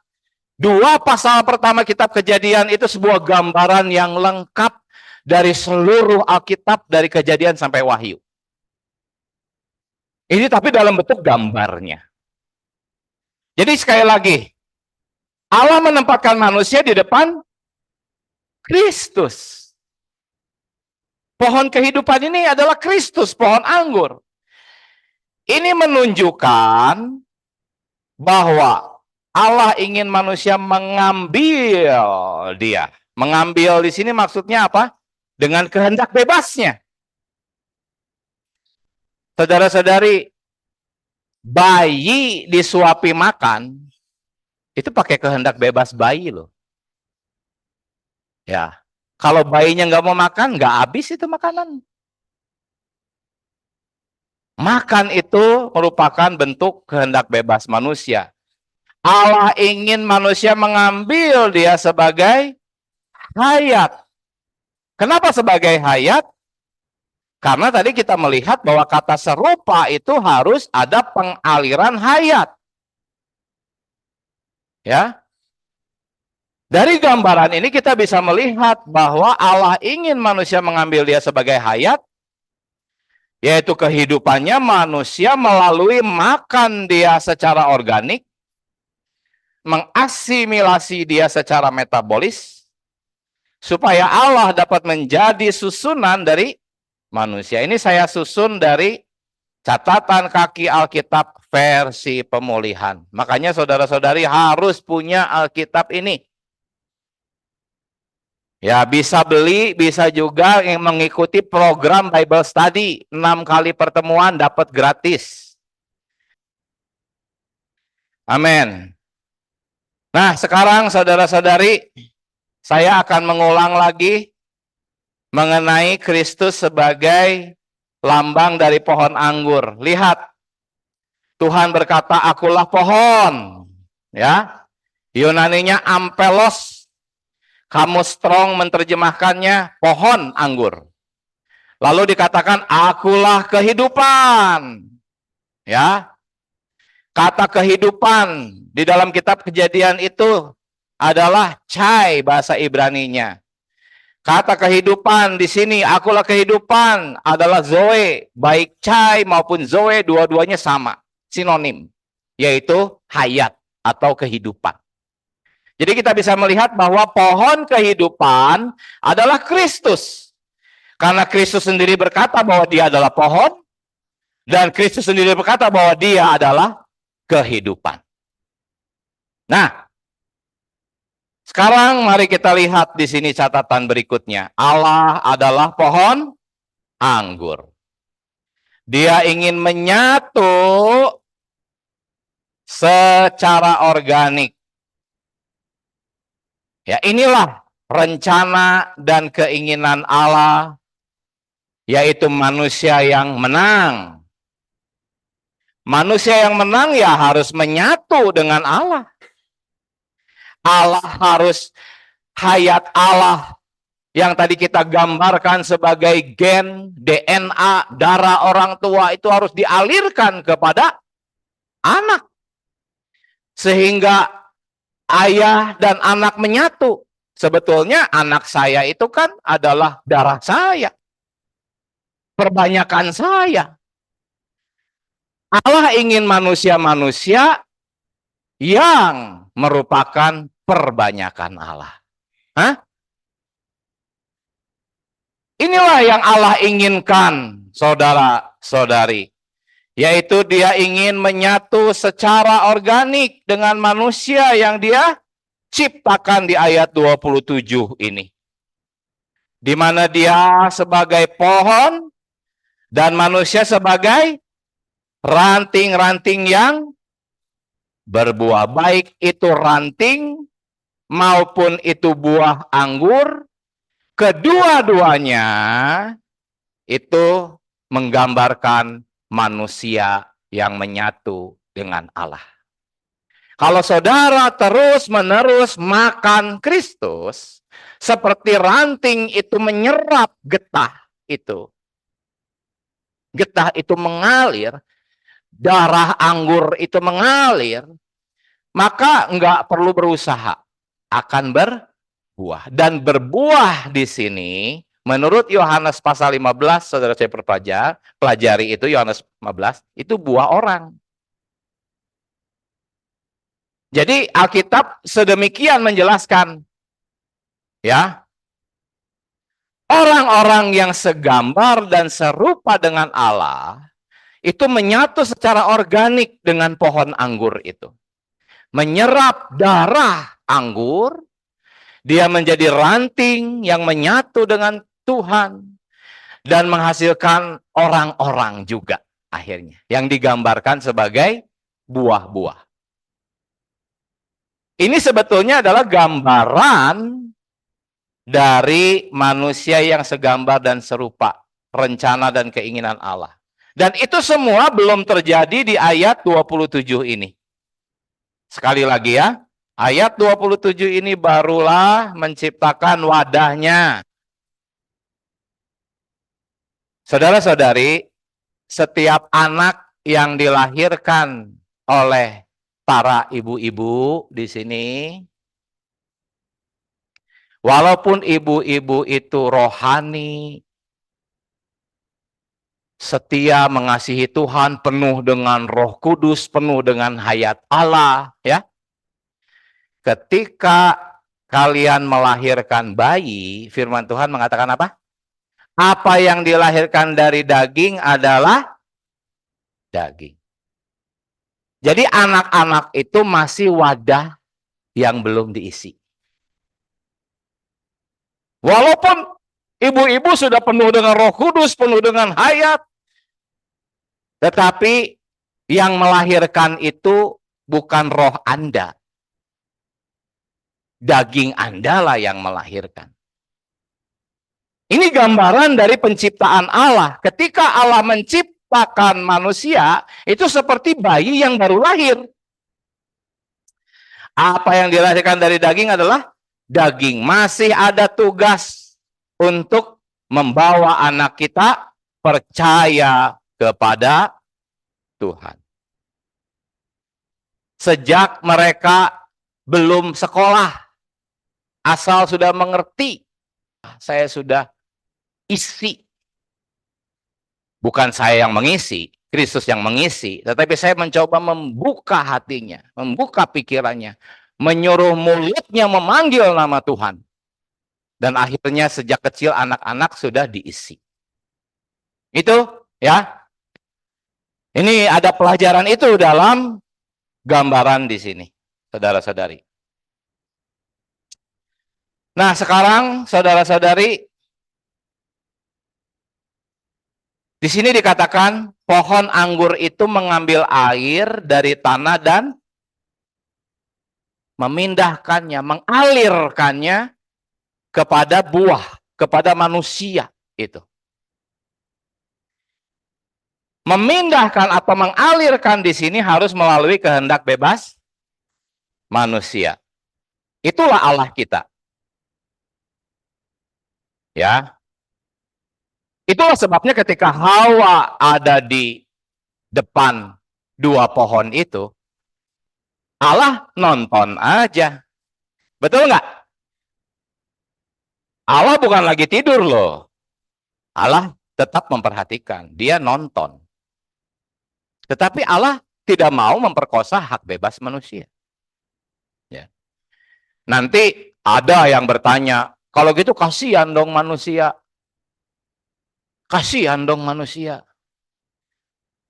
2 pasal pertama kitab Kejadian itu sebuah gambaran yang lengkap dari seluruh Alkitab, dari Kejadian sampai Wahyu. Ini tapi dalam bentuk gambarnya. Jadi sekali lagi, Allah menempatkan manusia di depan Kristus. Pohon kehidupan ini adalah Kristus, pohon anggur. Ini menunjukkan bahwa Allah ingin manusia mengambil dia. Mengambil di sini maksudnya apa? Dengan kehendak bebasnya. Saudara-saudari, bayi disuapi makan, itu pakai kehendak bebas bayi loh. Ya, kalau bayinya nggak mau makan, nggak habis itu makanan. Makan itu merupakan bentuk kehendak bebas manusia. Allah ingin manusia mengambil dia sebagai hayat. Kenapa sebagai hayat? Karena tadi kita melihat bahwa kata serupa itu harus ada pengaliran hayat. Ya. Dari gambaran ini kita bisa melihat bahwa Allah ingin manusia mengambil dia sebagai hayat, yaitu kehidupannya manusia melalui makan dia secara organik, mengasimilasi dia secara metabolis, supaya Allah dapat menjadi susunan dari manusia. Ini saya susun dari catatan kaki Alkitab versi pemulihan. Makanya saudara-saudari harus punya Alkitab ini. Ya, bisa beli, bisa juga yang mengikuti program Bible Study. 6 kali pertemuan dapat gratis. Amin. Nah, sekarang saudara-saudari, saya akan mengulang lagi mengenai Kristus sebagai lambang dari pohon anggur. Lihat, Tuhan berkata, akulah pohon. Ya, Yunaninya ampelos. Kamus Strong menerjemahkannya pohon anggur. Lalu dikatakan, akulah kehidupan. Ya, kata kehidupan di dalam kitab Kejadian itu adalah chai bahasa Ibraninya. Kata kehidupan di sini, akulah kehidupan, adalah zoe. Baik chai maupun zoe, dua-duanya sama. Sinonim. Yaitu hayat atau kehidupan. Jadi kita bisa melihat bahwa pohon kehidupan adalah Kristus. Karena Kristus sendiri berkata bahwa dia adalah pohon. Dan Kristus sendiri berkata bahwa dia adalah kehidupan. Nah, sekarang mari kita lihat di sini catatan berikutnya. Allah adalah pohon anggur. Dia ingin menyatu secara organik. Ya, inilah rencana dan keinginan Allah, yaitu manusia yang menang. Manusia yang menang ya harus menyatu dengan Allah. Allah harus, hayat Allah yang tadi kita gambarkan sebagai gen, DNA, darah orang tua itu harus dialirkan kepada anak. Sehingga ayah dan anak menyatu. Sebetulnya anak saya itu kan adalah darah saya. Perbanyakan saya. Allah ingin manusia-manusia yang merupakan perbanyakan Allah. Hah? Inilah yang Allah inginkan, saudara-saudari. Yaitu dia ingin menyatu secara organik dengan manusia yang dia ciptakan di ayat 27 ini. Di mana dia sebagai pohon dan manusia sebagai ranting-ranting yang berbuah, baik itu ranting maupun itu buah anggur, kedua-duanya itu menggambarkan manusia yang menyatu dengan Allah. Kalau saudara terus-menerus makan Kristus, seperti ranting itu menyerap getah itu. getah itu mengalir, darah anggur itu mengalir, maka nggak perlu berusaha, akan berbuah. Dan berbuah di sini, menurut Yohanes pasal 15, saudara saya pelajari itu Yohanes 15, itu buah orang. Jadi Alkitab sedemikian menjelaskan, ya, orang-orang yang segambar dan serupa dengan Allah, itu menyatu secara organik dengan pohon anggur itu. Menyerap darah anggur, dia menjadi ranting yang menyatu dengan Tuhan, dan menghasilkan orang-orang juga akhirnya, yang digambarkan sebagai buah-buah. Ini sebetulnya adalah gambaran dari manusia yang segambar dan serupa rencana dan keinginan Allah. Dan itu semua belum terjadi di ayat 27 ini. Sekali lagi ya, ayat 27 ini barulah menciptakan wadahnya. Saudara-saudari, setiap anak yang dilahirkan oleh para ibu-ibu di sini, walaupun ibu-ibu itu rohani, setia mengasihi Tuhan, penuh dengan Roh Kudus, penuh dengan hayat Allah, ya. Ketika kalian melahirkan bayi, firman Tuhan mengatakan apa? Apa yang dilahirkan dari daging adalah daging. Jadi anak-anak itu masih wadah yang belum diisi. Walaupun ibu-ibu sudah penuh dengan Roh Kudus, penuh dengan hayat, tetapi yang melahirkan itu bukan roh Anda. Daging Anda lah yang melahirkan. Ini gambaran dari penciptaan Allah. Ketika Allah menciptakan manusia, itu seperti bayi yang baru lahir. Apa yang dilahirkan dari daging adalah daging. Masih ada tugas untuk membawa anak kita percaya kepada Tuhan. Sejak mereka belum sekolah, asal sudah mengerti, saya sudah isi. Bukan saya yang mengisi, Kristus yang mengisi, tetapi saya mencoba membuka hatinya, membuka pikirannya, menyuruh mulutnya memanggil nama Tuhan. Dan akhirnya sejak kecil anak-anak sudah diisi. Itu ya. Ini ada pelajaran itu dalam gambaran di sini, saudara-saudari. Nah, sekarang saudara-saudari, di sini dikatakan pohon anggur itu mengambil air dari tanah dan memindahkannya, mengalirkannya kepada buah, kepada manusia itu. Memindahkan atau mengalirkan di sini harus melalui kehendak bebas manusia. Itulah Allah kita. Ya. Itulah sebabnya ketika Hawa ada di depan dua pohon itu, Allah nonton aja. Betul nggak? Allah bukan lagi tidur loh. Allah tetap memperhatikan. Dia nonton. Tetapi Allah tidak mau memperkosa hak bebas manusia. Ya. Nanti ada yang bertanya, kalau gitu kasihan dong manusia. Kasihan dong manusia.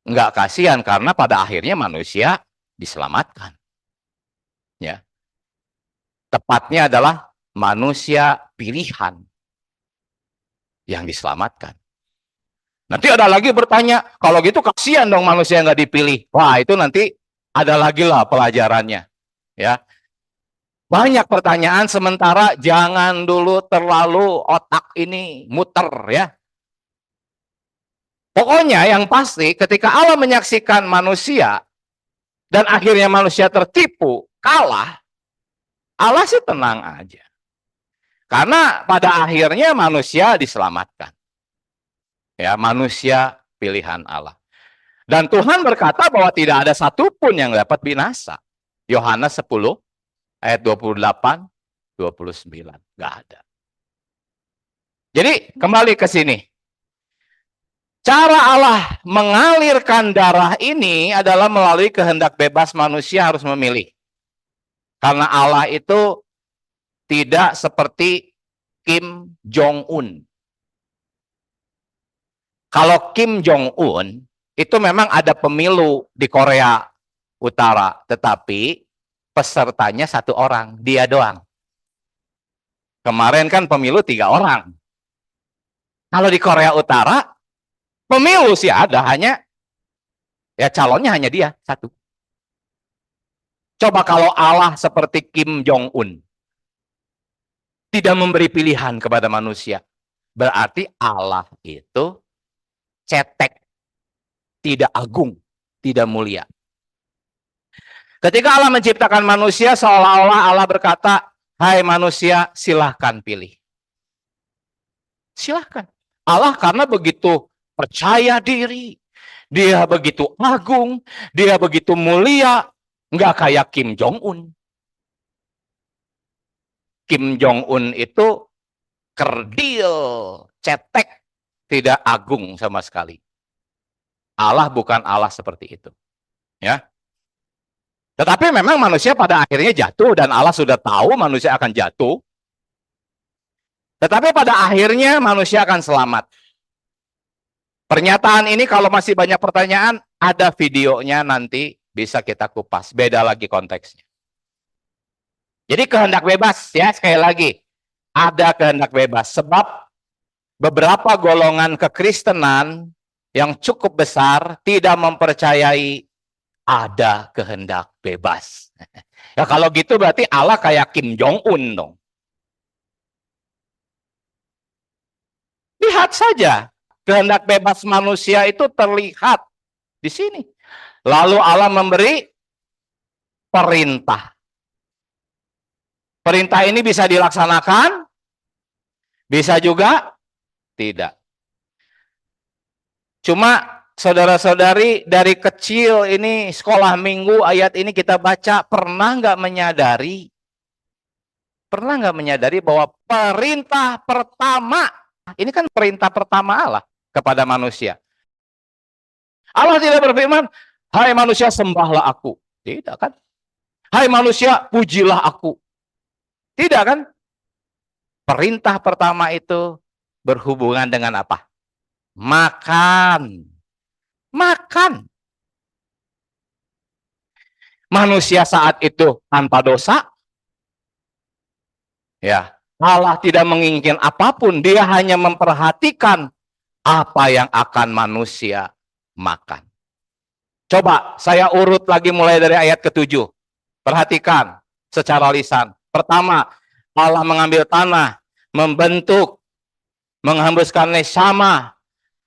Enggak kasihan karena pada akhirnya manusia diselamatkan. Ya. Tepatnya adalah manusia pilihan yang diselamatkan. Nanti ada lagi bertanya, kalau gitu kasihan dong manusia yang nggak dipilih. Wah, itu nanti ada lagi lah pelajarannya. Ya. Banyak pertanyaan, sementara jangan dulu terlalu otak ini muter ya. Pokoknya yang pasti ketika Allah menyaksikan manusia dan akhirnya manusia tertipu, kalah, Allah sih tenang aja. Karena pada akhirnya manusia diselamatkan. Ya, manusia pilihan Allah. Dan Tuhan berkata bahwa tidak ada satupun yang dapat binasa. Yohanes 10 ayat 28, 29. Nggak ada. Jadi kembali ke sini. Cara Allah mengalirkan darah ini adalah melalui kehendak bebas manusia harus memilih. Karena Allah itu tidak seperti Kim Jong-un. Kalau Kim Jong-un itu memang ada pemilu di Korea Utara, tetapi pesertanya satu orang, dia doang. Kemarin kan pemilu 3 orang. Kalau di Korea Utara, pemilu sih ada, hanya ya calonnya hanya dia satu. Coba kalau Allah seperti Kim Jong-un, tidak memberi pilihan kepada manusia, berarti Allah itu cetek, tidak agung, tidak mulia. Ketika Allah menciptakan manusia, seolah-olah Allah berkata, hai manusia, silahkan pilih. Silahkan. Allah karena begitu percaya diri, dia begitu agung, dia begitu mulia, nggak kayak Kim Jong-un. Kim Jong-un itu kerdil, cetek, tidak agung sama sekali. Allah bukan Allah seperti itu. Ya. Tetapi memang manusia pada akhirnya jatuh dan Allah sudah tahu manusia akan jatuh. Tetapi pada akhirnya manusia akan selamat. Pernyataan ini kalau masih banyak pertanyaan, ada videonya nanti bisa kita kupas. Beda lagi konteksnya. Jadi kehendak bebas ya, sekali lagi. Ada kehendak bebas. Sebab beberapa golongan kekristenan yang cukup besar tidak mempercayai ada kehendak bebas. Ya kalau gitu berarti Allah kayak Kim Jong-un dong. Lihat saja, kehendak bebas manusia itu terlihat di sini. Lalu Allah memberi perintah. Perintah ini bisa dilaksanakan, bisa juga tidak. Cuma saudara-saudari dari kecil ini sekolah minggu ayat ini kita baca, pernah nggak menyadari bahwa perintah pertama, ini kan perintah pertama Allah kepada manusia. Allah tidak berfirman, hai manusia sembahlah aku. Tidak kan? Hai manusia pujilah aku. Tidak kan? Perintah pertama itu berhubungan dengan apa? Makan. Makan. Manusia saat itu tanpa dosa. Ya, Allah tidak menginginkan apapun, dia hanya memperhatikan apa yang akan manusia makan. Coba saya urut lagi mulai dari ayat ke-7. Perhatikan secara lisan. Pertama, Allah mengambil tanah, membentuk, menghembuskan neshama,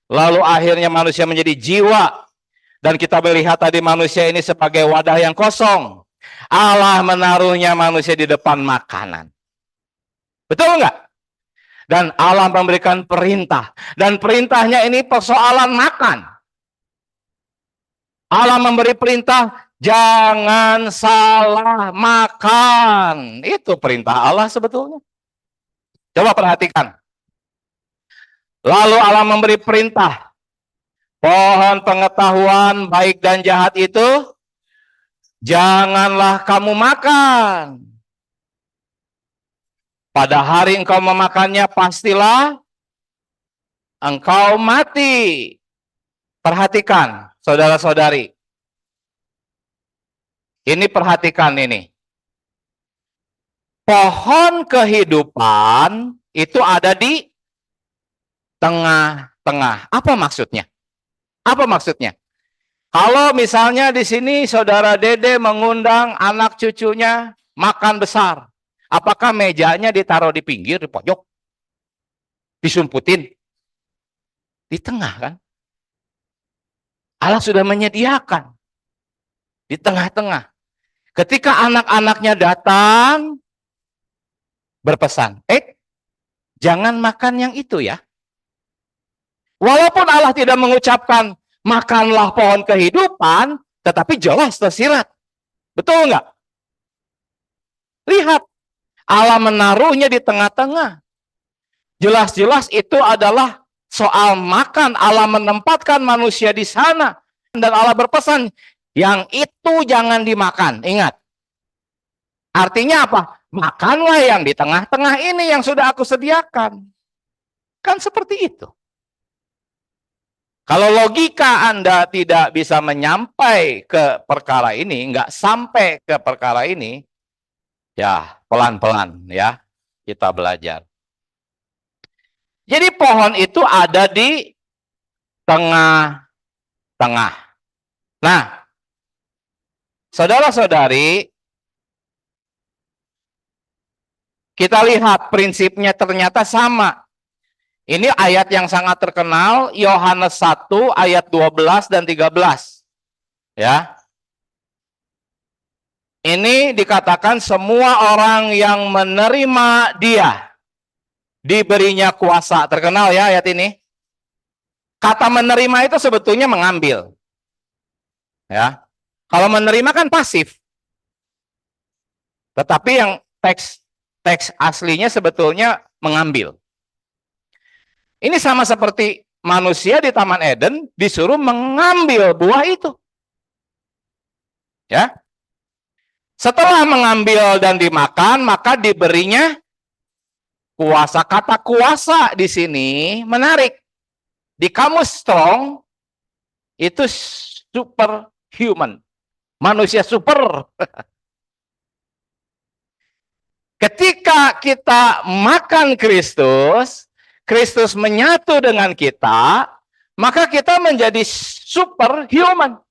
lalu akhirnya manusia menjadi jiwa. Dan kita melihat tadi manusia ini sebagai wadah yang kosong. Allah menaruhnya manusia di depan makanan. Betul nggak? Dan Allah memberikan perintah. Dan perintahnya ini persoalan makan. Allah memberi perintah, jangan salah makan. Itu perintah Allah sebetulnya. Coba perhatikan. Lalu Allah memberi perintah, pohon pengetahuan baik dan jahat itu janganlah kamu makan. Pada hari engkau memakannya pastilah engkau mati. Perhatikan, saudara-saudari. Ini perhatikan ini. Pohon kehidupan itu ada di tengah-tengah. Apa maksudnya? Apa maksudnya? Kalau misalnya di sini saudara Dede mengundang anak cucunya makan besar, apakah mejanya ditaruh di pinggir, di pojok? Disumputin? Di tengah kan? Allah sudah menyediakan di tengah-tengah. Ketika anak-anaknya datang, berpesan, jangan makan yang itu ya. Walaupun Allah tidak mengucapkan makanlah pohon kehidupan, tetapi jelas tersirat. Betul nggak? Lihat, Allah menaruhnya di tengah-tengah. Jelas-jelas itu adalah soal makan. Allah menempatkan manusia di sana. Dan Allah berpesan, yang itu jangan dimakan. Ingat. Artinya apa? Makanlah yang di tengah-tengah ini yang sudah aku sediakan. Kan seperti itu. Kalau logika Anda tidak bisa menyampai ke perkara ini, nggak sampai ke perkara ini, ya pelan-pelan ya kita belajar. Jadi pohon itu ada di tengah-tengah. Nah, saudara-saudari, kita lihat prinsipnya ternyata sama. Ini ayat yang sangat terkenal, Yohanes 1 ayat 12 dan 13. Ya. Ini dikatakan semua orang yang menerima dia diberinya kuasa. Terkenal ya ayat ini. Kata menerima itu sebetulnya mengambil. Ya. Kalau menerima kan pasif. Tetapi yang teks aslinya sebetulnya mengambil. Ini sama seperti manusia di Taman Eden disuruh mengambil buah itu. Ya. Setelah mengambil dan dimakan, maka diberinya kuasa. Kata kuasa di sini menarik. Di kamus Strong itu superhuman. Manusia super. Ketika kita makan Kristus, Kristus menyatu dengan kita, maka kita menjadi superhuman.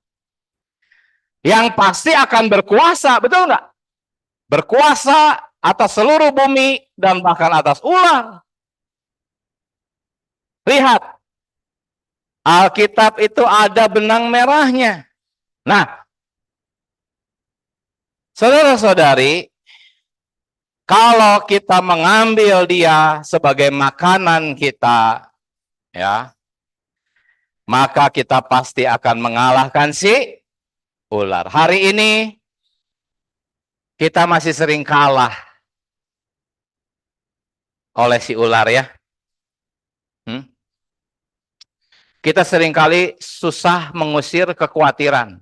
Yang pasti akan berkuasa, betul nggak? Berkuasa atas seluruh bumi dan bahkan atas ular. Lihat, Alkitab itu ada benang merahnya. Nah, saudara-saudari, kalau kita mengambil dia sebagai makanan kita, ya, maka kita pasti akan mengalahkan si ular. Hari ini kita masih sering kalah oleh si ular ya. Kita seringkali susah mengusir kekhawatiran.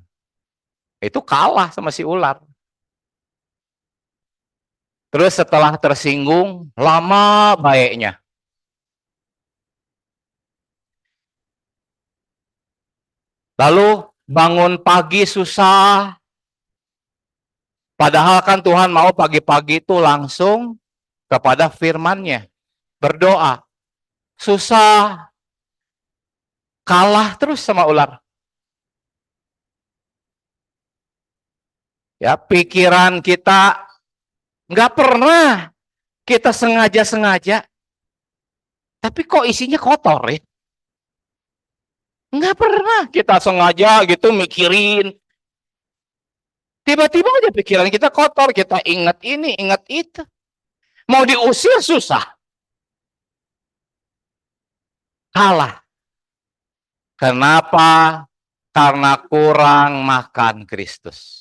Itu kalah sama si ular. Terus setelah tersinggung, lama baiknya. Lalu bangun pagi susah. Padahal kan Tuhan mau pagi-pagi itu langsung kepada firman-Nya. Berdoa. Susah. Kalah terus sama ular. Ya, pikiran kita nggak pernah kita sengaja-sengaja. Tapi kok isinya kotor ya? Nggak pernah kita sengaja gitu mikirin. Tiba-tiba aja pikiran kita kotor, kita ingat ini, ingat itu. Mau diusir susah. Kalah. Kenapa? Karena kurang makan Kristus.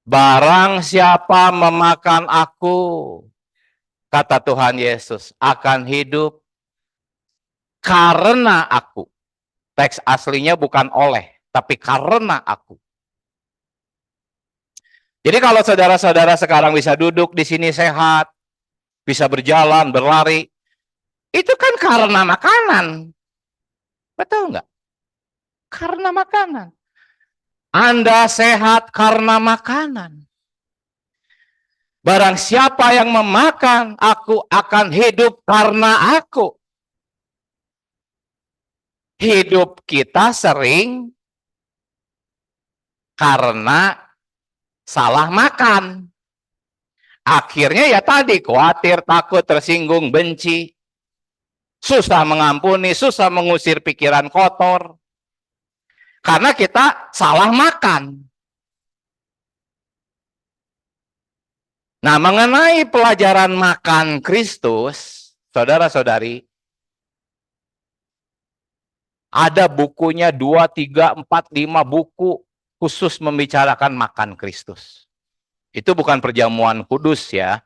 Barang siapa memakan aku, kata Tuhan Yesus, akan hidup karena aku. Teks aslinya bukan oleh, tapi karena aku. Jadi kalau saudara-saudara sekarang bisa duduk di sini sehat, bisa berjalan, berlari, itu kan karena makanan. Betul nggak? Karena makanan. Anda sehat karena makanan. Barang siapa yang memakan, aku akan hidup karena aku. Hidup kita sering karena salah makan. Akhirnya ya tadi, khawatir, takut, tersinggung, benci. Susah mengampuni, susah mengusir pikiran kotor. Karena kita salah makan. Nah, mengenai pelajaran makan Kristus, saudara-saudari, Ada bukunya 2, 3, 4, 5 buku khusus membicarakan makan Kristus. Itu bukan perjamuan kudus ya.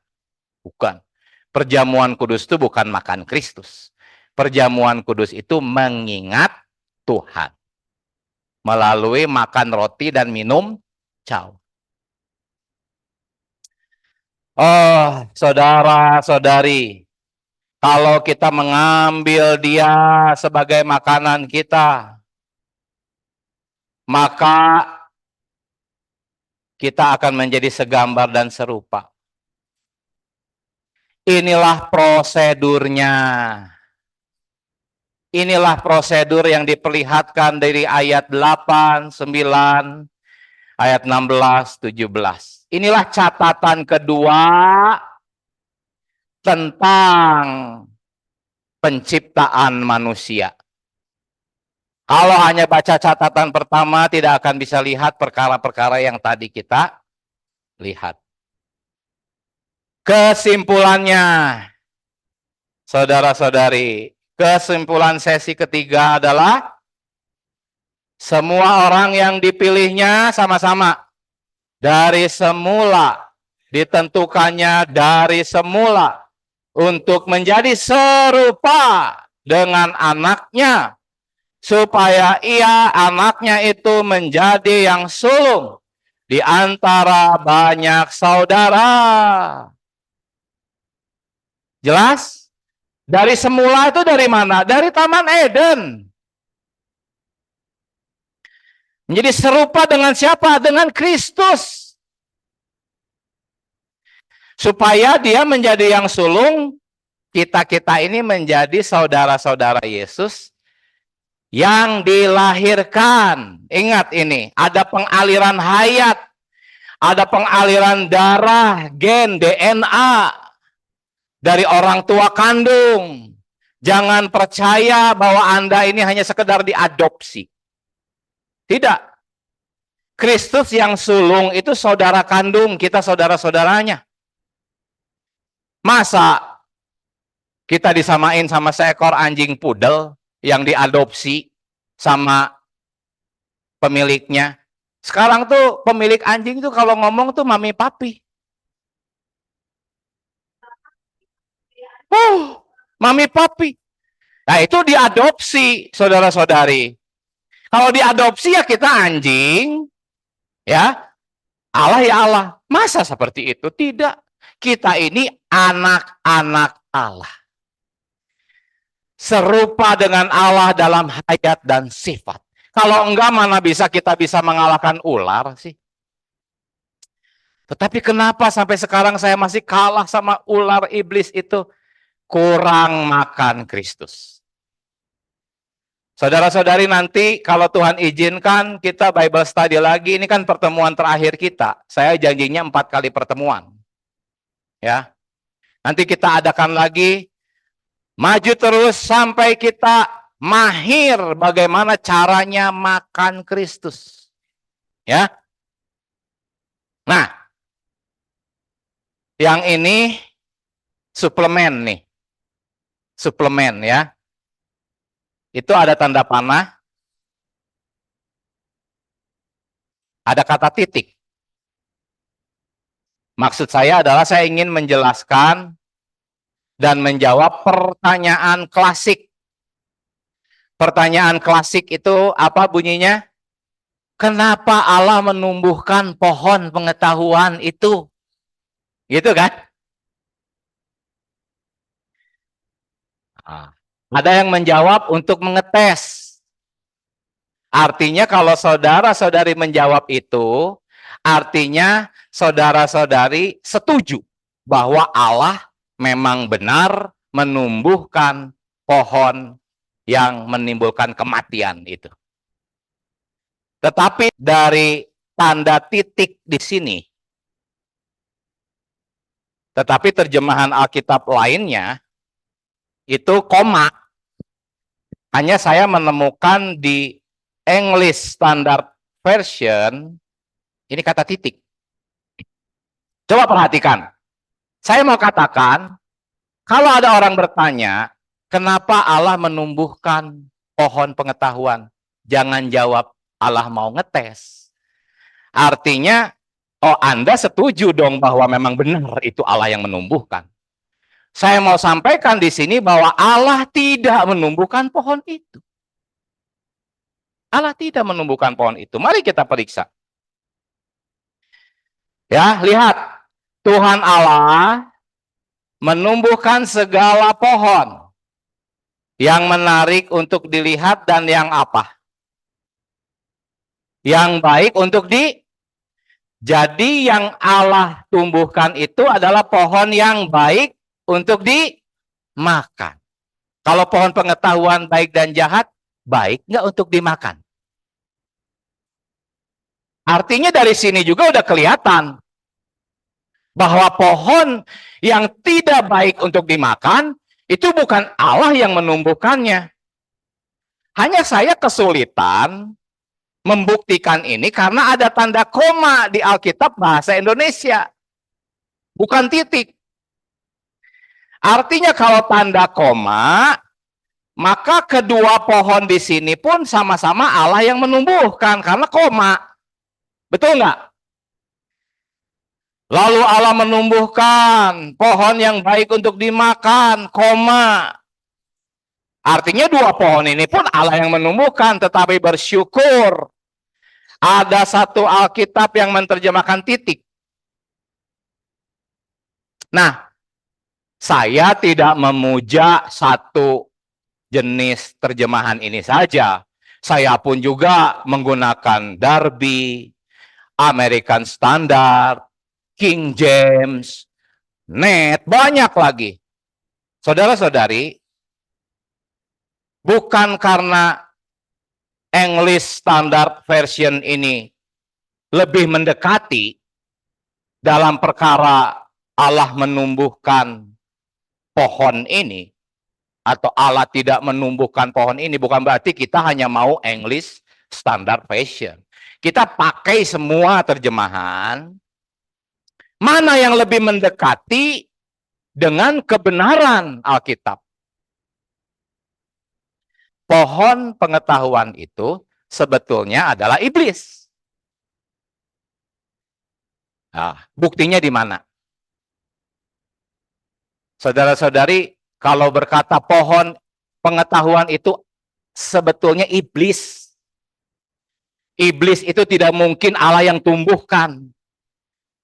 Bukan. Perjamuan kudus itu bukan makan Kristus. Perjamuan kudus itu mengingat Tuhan. Melalui makan roti dan minum caur. Oh, saudara-saudari, kalau kita mengambil dia sebagai makanan kita, maka kita akan menjadi segambar dan serupa. Inilah prosedurnya. Inilah prosedur yang diperlihatkan dari ayat 8, 9, ayat 16, 17. Inilah catatan kedua tentang penciptaan manusia. Kalau hanya baca catatan pertama, tidak akan bisa lihat perkara-perkara yang tadi kita lihat. Kesimpulannya, saudara-saudari, kesimpulan sesi ketiga adalah semua orang yang dipilihnya sama-sama. Dari semula, ditentukannya dari semula untuk menjadi serupa dengan anaknya, supaya ia, anaknya itu menjadi yang sulung di antara banyak saudara. Jelas? Dari semula itu dari mana? Dari Taman Eden. Menjadi serupa dengan siapa? Dengan Kristus. Supaya dia menjadi yang sulung, kita-kita ini menjadi saudara-saudara Yesus yang dilahirkan. Ingat ini, ada pengaliran hayat, ada pengaliran darah, gen, DNA dari orang tua kandung. Jangan percaya bahwa Anda ini hanya sekedar diadopsi. Tidak. Kristus yang sulung itu saudara kandung, kita saudara-saudaranya. Masa kita disamain sama seekor anjing pudel yang diadopsi sama pemiliknya? Sekarang tuh pemilik anjing tuh kalau ngomong tuh mami papi. Mami papi. Nah itu diadopsi, saudara-saudari. Kalau diadopsi ya kita anjing, ya Allah ya Allah. Masa seperti itu? Tidak. Kita ini anak-anak Allah. Serupa dengan Allah dalam hayat dan sifat. Kalau enggak, mana bisa kita bisa mengalahkan ular sih? Tetapi kenapa sampai sekarang saya masih kalah sama ular iblis itu? Kurang makan Kristus. Saudara-saudari, nanti kalau Tuhan izinkan kita Bible study lagi. Ini kan pertemuan terakhir kita. Saya janjinya 4 kali pertemuan. Ya, nanti kita adakan lagi. Maju terus sampai kita mahir bagaimana caranya makan Kristus. Ya. Nah, yang ini suplemen nih. Suplemen ya. Itu ada tanda panah, ada kata titik. Maksud saya adalah saya ingin menjelaskan dan menjawab pertanyaan klasik. Pertanyaan klasik itu apa bunyinya? Kenapa Allah menumbuhkan pohon pengetahuan itu? Gitu kan? Ada yang menjawab untuk mengetes. Artinya kalau saudara-saudari menjawab itu, artinya saudara-saudari setuju bahwa Allah memang benar menumbuhkan pohon yang menimbulkan kematian itu. Tetapi dari tanda titik di sini, tetapi terjemahan Alkitab lainnya, itu koma. Hanya saya menemukan di English Standard Version, ini kata titik. Coba perhatikan. Saya mau katakan, kalau ada orang bertanya, kenapa Allah menumbuhkan pohon pengetahuan. Jangan jawab Allah mau ngetes. Artinya, oh Anda setuju dong bahwa memang benar itu Allah yang menumbuhkan. Saya mau sampaikan di sini bahwa Allah tidak menumbuhkan pohon itu. Allah tidak menumbuhkan pohon itu. Mari kita periksa. Ya, lihat. Tuhan Allah menumbuhkan segala pohon yang menarik untuk dilihat dan yang apa? Yang baik untuk Jadi yang Allah tumbuhkan itu adalah pohon yang baik untuk dimakan. Kalau pohon pengetahuan baik dan jahat, baik nggak untuk dimakan? Artinya dari sini juga udah kelihatan bahwa pohon yang tidak baik untuk dimakan, itu bukan Allah yang menumbuhkannya. Hanya saya kesulitan membuktikan ini karena ada tanda koma di Alkitab bahasa Indonesia. Bukan titik. Artinya kalau tanda koma, maka kedua pohon di sini pun sama-sama Allah yang menumbuhkan karena koma. Betul nggak? Lalu Allah menumbuhkan pohon yang baik untuk dimakan, koma. Artinya dua pohon ini pun Allah yang menumbuhkan, tetapi bersyukur. Ada satu Alkitab yang menerjemahkan titik. Nah, saya tidak memuja satu jenis terjemahan ini saja. Saya pun juga menggunakan Darby, American Standard, King James, Net, banyak lagi. Saudara-saudari, bukan karena English Standard Version ini lebih mendekati dalam perkara Allah menumbuhkan pohon ini, atau Allah tidak menumbuhkan pohon ini, bukan berarti kita hanya mau English Standard Version. Kita pakai semua terjemahan. Mana yang lebih mendekati dengan kebenaran Alkitab? Pohon pengetahuan itu sebetulnya adalah iblis. Nah, buktinya di mana? Saudara-saudari, kalau berkata pohon pengetahuan itu sebetulnya iblis. Iblis itu tidak mungkin Allah yang tumbuhkan.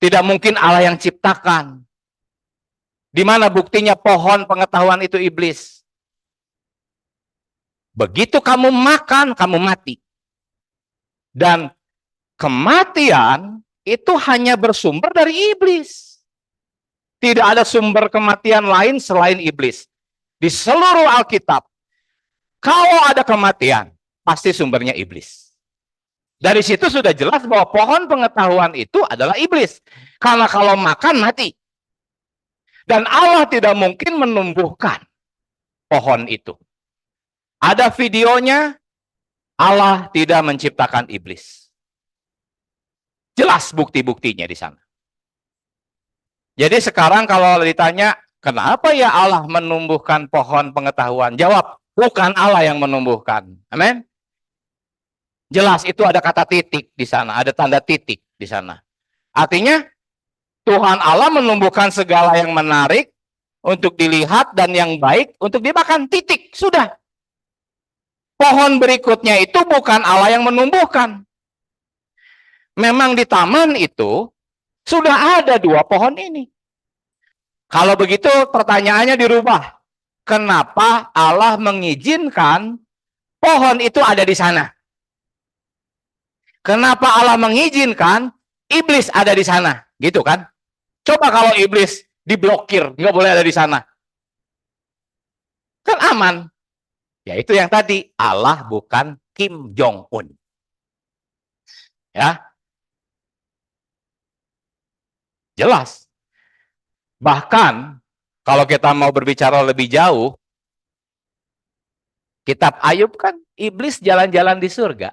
Tidak mungkin Allah yang ciptakan. Di mana buktinya pohon pengetahuan itu iblis? Begitu kamu makan, kamu mati. Dan kematian itu hanya bersumber dari iblis. Tidak ada sumber kematian lain selain iblis. Di seluruh Alkitab, kalau ada kematian, pasti sumbernya iblis. Dari situ sudah jelas bahwa pohon pengetahuan itu adalah iblis. Karena kalau makan, mati. Dan Allah tidak mungkin menumbuhkan pohon itu. Ada videonya, Allah tidak menciptakan iblis. Jelas bukti-buktinya di sana. Jadi sekarang kalau ditanya, kenapa ya Allah menumbuhkan pohon pengetahuan? Jawab, bukan Allah yang menumbuhkan. Amin. Jelas itu ada kata titik di sana, ada tanda titik di sana. Artinya Tuhan Allah menumbuhkan segala yang menarik untuk dilihat dan yang baik untuk dimakan, titik, sudah. Pohon berikutnya itu bukan Allah yang menumbuhkan. Memang di taman itu sudah ada dua pohon ini. Kalau begitu pertanyaannya dirubah. Kenapa Allah mengizinkan pohon itu ada di sana? Kenapa Allah mengizinkan iblis ada di sana? Gitu kan? Coba kalau iblis diblokir, nggak boleh ada di sana. Kan aman. Ya itu yang tadi, Allah bukan Kim Jong-un. Ya. Jelas. Bahkan kalau kita mau berbicara lebih jauh, kitab Ayub kan iblis jalan-jalan di surga.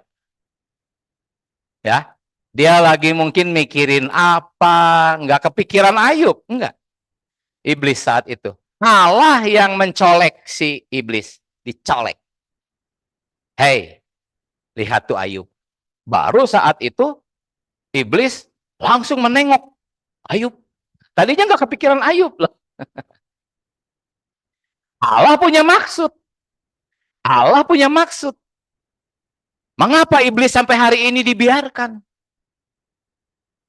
Ya, dia lagi mungkin mikirin apa, nggak kepikiran Ayub, enggak. Iblis saat itu. Allah yang mencolek si iblis, dicolek. Hei, lihat tuh Ayub. Baru saat itu, iblis langsung menengok Ayub. Tadinya nggak kepikiran Ayub loh. Allah punya maksud. Allah punya maksud. Mengapa iblis sampai hari ini dibiarkan?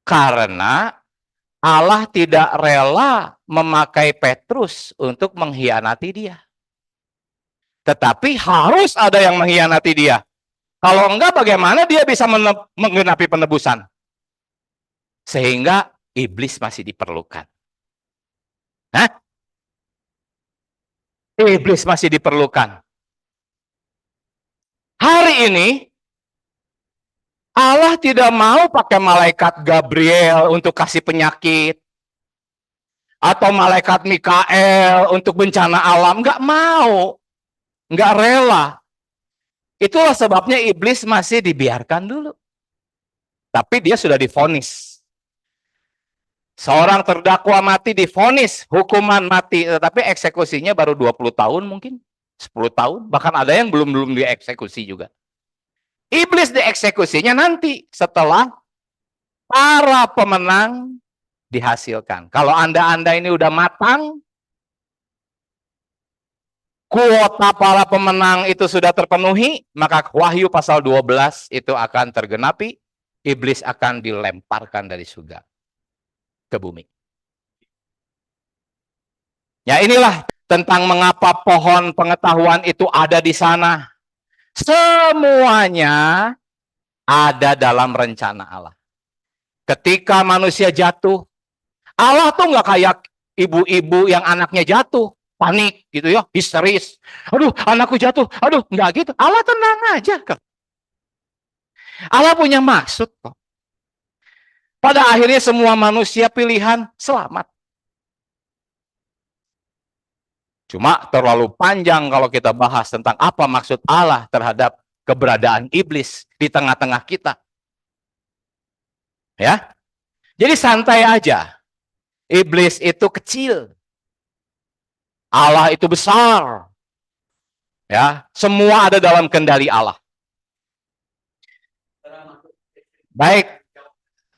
Karena Allah tidak rela memakai Petrus untuk mengkhianati dia. Tetapi harus ada yang mengkhianati dia. Kalau enggak, bagaimana dia bisa menggenapi penebusan? Sehingga iblis masih diperlukan. Hah? Iblis masih diperlukan. Hari ini, Allah tidak mau pakai malaikat Gabriel untuk kasih penyakit. Atau malaikat Mikael untuk bencana alam. Nggak mau. Nggak rela. Itulah sebabnya iblis masih dibiarkan dulu. Tapi dia sudah divonis. Seorang terdakwa mati divonis hukuman mati. Tetapi eksekusinya baru 20 tahun mungkin. 10 tahun. Bahkan ada yang belum dieksekusi juga. Iblis dieksekusinya nanti setelah para pemenang dihasilkan. Kalau Anda ini udah matang, kuota para pemenang itu sudah terpenuhi, maka Wahyu pasal 12 itu akan tergenapi, iblis akan dilemparkan dari surga ke bumi. Ya, inilah tentang mengapa pohon pengetahuan itu ada di sana. Semuanya ada dalam rencana Allah. Ketika manusia jatuh, Allah tuh nggak kayak ibu-ibu yang anaknya jatuh, panik gitu ya, histeris. Aduh, anakku jatuh. Aduh, nggak gitu. Allah tenang aja kok. Allah punya maksud kok. Pada akhirnya semua manusia pilihan selamat. Cuma terlalu panjang kalau kita bahas tentang apa maksud Allah terhadap keberadaan iblis di tengah-tengah kita. Ya. Jadi santai aja. Iblis itu kecil. Allah itu besar. Ya, semua ada dalam kendali Allah. Baik.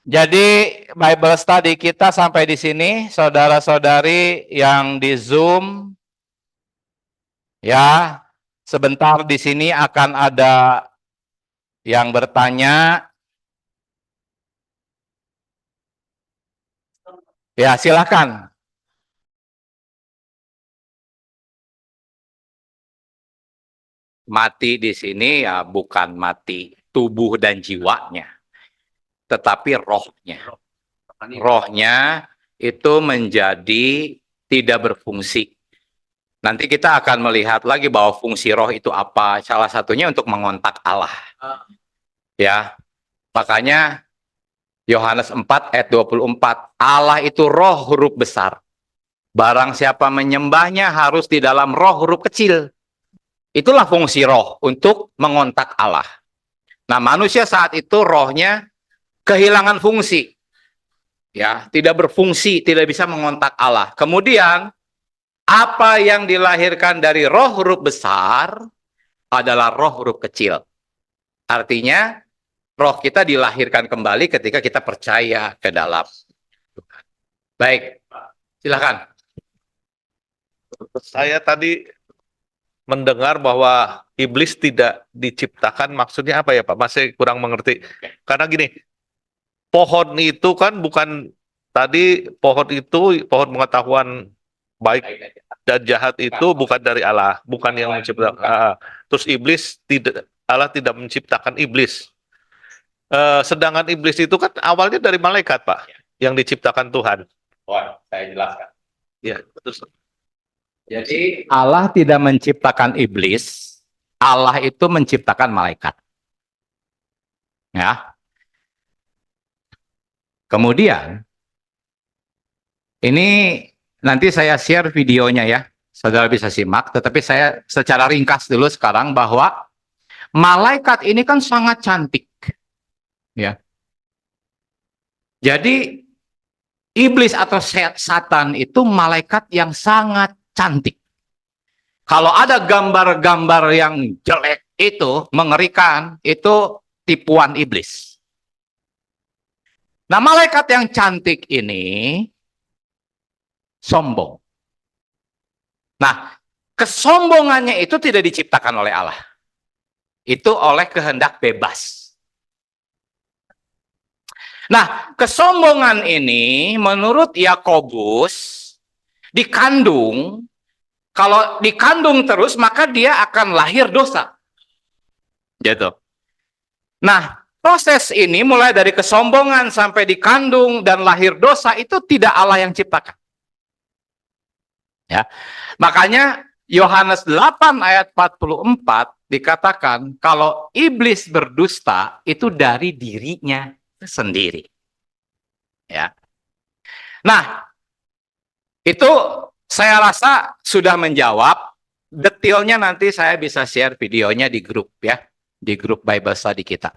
Jadi Bible study kita sampai di sini, saudara-saudari yang di Zoom. Ya, sebentar di sini akan ada yang bertanya. Ya, silakan. Mati di sini ya bukan mati tubuh dan jiwanya, tetapi rohnya. Rohnya itu menjadi tidak berfungsi. Nanti kita akan melihat lagi bahwa fungsi roh itu apa. Salah satunya untuk mengontak Allah. Ya, makanya Yohanes 4 ayat 24. Allah itu roh huruf besar. Barang siapa menyembahnya harus di dalam roh huruf kecil. Itulah fungsi roh untuk mengontak Allah. Nah, manusia saat itu rohnya kehilangan fungsi. Ya, tidak berfungsi, tidak bisa mengontak Allah. Kemudian apa yang dilahirkan dari roh huruf besar adalah roh huruf kecil. Artinya, roh kita dilahirkan kembali ketika kita percaya ke dalam Tuhan. Baik, silakan. Saya tadi mendengar bahwa iblis tidak diciptakan, maksudnya apa ya Pak? Masih kurang mengerti. Karena gini, pohon itu kan bukan, tadi pohon itu, pohon pengetahuan baik dan jahat itu bukan dari Allah, bukan yang menciptakan. Terus iblis tidak, Allah tidak menciptakan iblis. Sedangkan iblis itu kan awalnya dari malaikat Pak, yang diciptakan Tuhan. Saya jelaskan. Ya, terus. Jadi Allah tidak menciptakan iblis, Allah itu menciptakan malaikat. Ya. Kemudian ini nanti saya share videonya ya, saudara bisa simak. Tetapi saya secara ringkas dulu sekarang bahwa malaikat ini kan sangat cantik, ya. Jadi iblis atau Satan itu malaikat yang sangat cantik. Kalau ada gambar-gambar yang jelek, itu mengerikan, itu tipuan iblis. Nah, malaikat yang cantik ini sombong. Nah, kesombongannya itu tidak diciptakan oleh Allah. Itu oleh kehendak bebas. Nah, kesombongan ini menurut Yakobus dikandung. Kalau dikandung terus, maka dia akan lahir dosa. Gitu. Nah, proses ini mulai dari kesombongan sampai dikandung dan lahir dosa itu tidak Allah yang ciptakan. Ya. Makanya Yohanes 8 ayat 44 dikatakan kalau iblis berdusta itu dari dirinya sendiri. Ya. Nah, itu saya rasa sudah menjawab. Detailnya nanti saya bisa share videonya di grup ya, di grup Bible Study kita.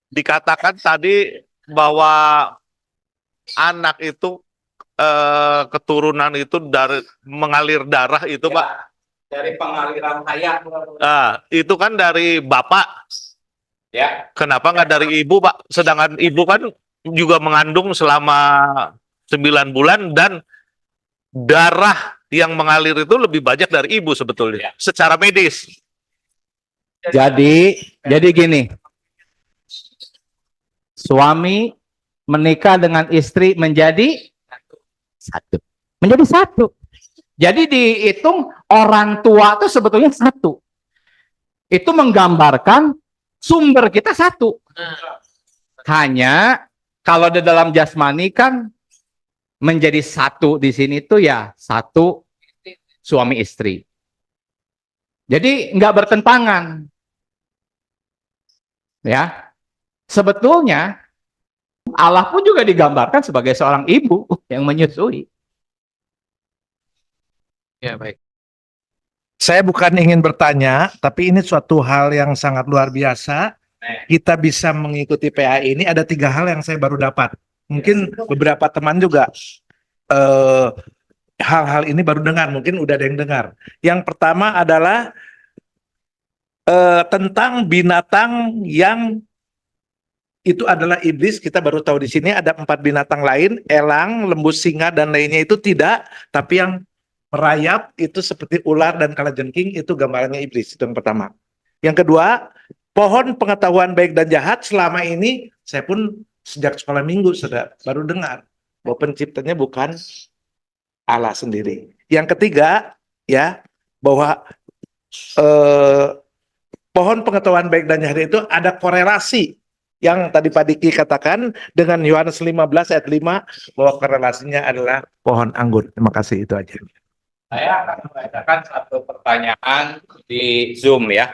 Dikatakan tadi bahwa anak itu keturunan itu dari mengalir darah itu, Ya, Pak. dari pengaliran hayat. Itu kan dari bapak. Ya. Kenapa nggak dari ibu, Pak? Sedangkan ibu kan juga mengandung selama 9 bulan dan darah yang mengalir itu lebih banyak dari ibu sebetulnya, secara medis. Jadi gini, suami menikah dengan istri menjadi satu. Menjadi satu. Jadi dihitung orang tua itu sebetulnya satu. Itu menggambarkan sumber kita satu. Hanya kalau di dalam jasmani kan menjadi satu di sini tuh ya satu suami istri. Jadi nggak bertentangan. Ya. Sebetulnya Allah pun juga digambarkan sebagai seorang ibu yang menyusui. Ya, baik. Saya bukan ingin bertanya, tapi ini suatu hal yang sangat luar biasa. Kita bisa mengikuti PA ini, ada 3 hal yang saya baru dapat. Mungkin beberapa teman juga hal-hal ini baru dengar, mungkin udah ada yang dengar. Yang pertama adalah tentang binatang yang itu adalah iblis. Kita baru tahu di sini ada 4 binatang lain, elang, lembu, singa, dan lainnya itu tidak, tapi yang merayap itu seperti ular dan kalajengking itu gambarannya iblis. Itu yang pertama. Yang kedua, pohon pengetahuan baik dan jahat. Selama ini saya pun sejak sekolah minggu sudah baru dengar bahwa penciptanya bukan Allah sendiri. Yang ketiga, ya, bahwa pohon pengetahuan baik dan jahat itu ada korelasi yang tadi Pak Diki katakan dengan Yohanes 15 ayat 5 bahwa korelasinya adalah pohon anggur. Terima kasih, itu aja. Saya akan membacakan satu pertanyaan di Zoom ya.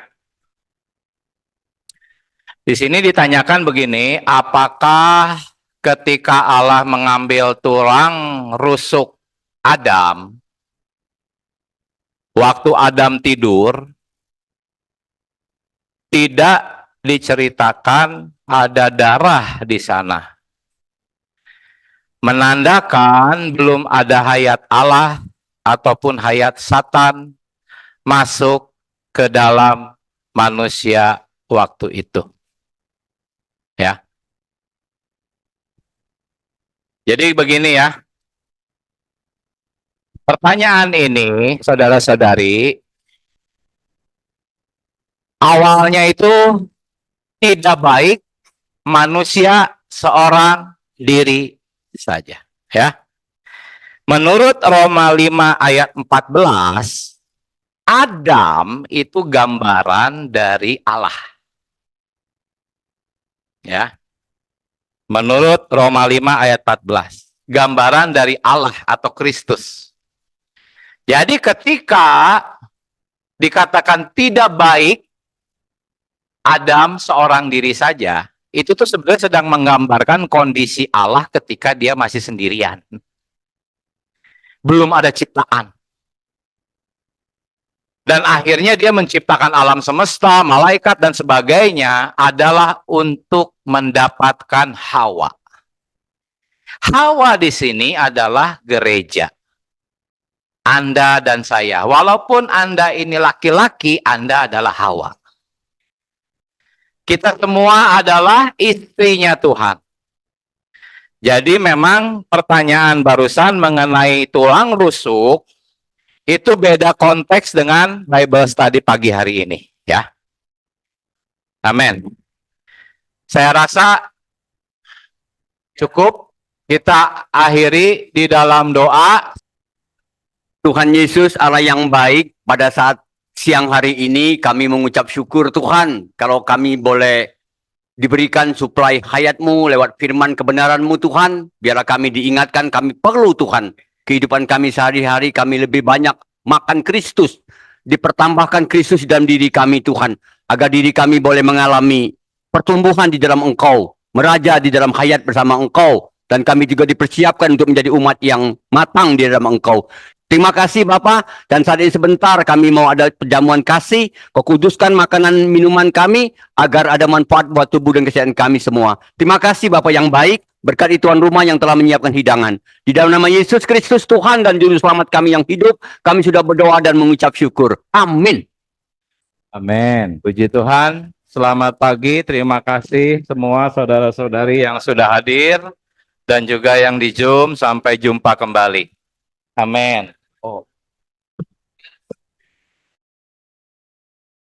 Di sini ditanyakan begini, apakah ketika Allah mengambil tulang rusuk Adam, waktu Adam tidur, tidak diceritakan ada darah di sana. Menandakan belum ada hayat Allah ataupun hayat Satan masuk ke dalam manusia waktu itu. Ya. Jadi begini ya. Pertanyaan ini, saudara-saudari, awalnya itu tidak baik, manusia seorang diri saja. Ya. Menurut Roma 5 ayat 14, Adam itu gambaran dari Allah. Ya. Menurut Roma 5 ayat 14, gambaran dari Allah atau Kristus. Jadi ketika dikatakan tidak baik, Adam seorang diri saja, itu tuh sebenarnya sedang menggambarkan kondisi Allah ketika dia masih sendirian. Belum ada ciptaan. Dan akhirnya dia menciptakan alam semesta, malaikat, dan sebagainya adalah untuk mendapatkan Hawa. Hawa di sini adalah gereja. Anda dan saya. Walaupun Anda ini laki-laki, Anda adalah Hawa. Kita semua adalah istrinya Tuhan. Jadi memang pertanyaan barusan mengenai tulang rusuk itu beda konteks dengan Bible study pagi hari ini, ya. Amin. Saya rasa cukup kita akhiri di dalam doa. Tuhan Yesus Allah yang baik, pada saat siang hari ini kami mengucap syukur Tuhan kalau kami boleh diberikan suplai hayat-Mu lewat firman kebenaran-Mu Tuhan. Biarlah kami diingatkan kami perlu Tuhan. Kehidupan kami sehari-hari kami lebih banyak makan Kristus. Dipertambahkan Kristus dalam diri kami Tuhan. Agar diri kami boleh mengalami pertumbuhan di dalam Engkau. Meraja di dalam hayat bersama Engkau. Dan kami juga dipersiapkan untuk menjadi umat yang matang di dalam Engkau. Terima kasih Bapa, dan saat ini sebentar kami mau ada perjamuan kasih, Kau kuduskan makanan minuman kami, agar ada manfaat buat tubuh dan kesehatan kami semua. Terima kasih Bapa yang baik, berkati tuan rumah yang telah menyiapkan hidangan. Di dalam nama Yesus Kristus Tuhan dan Juru Selamat kami yang hidup, kami sudah berdoa dan mengucap syukur. Amin. Amin. Puji Tuhan. Selamat pagi, terima kasih semua saudara-saudari yang sudah hadir, dan juga yang di Zoom. Sampai jumpa kembali. Amin. Oh.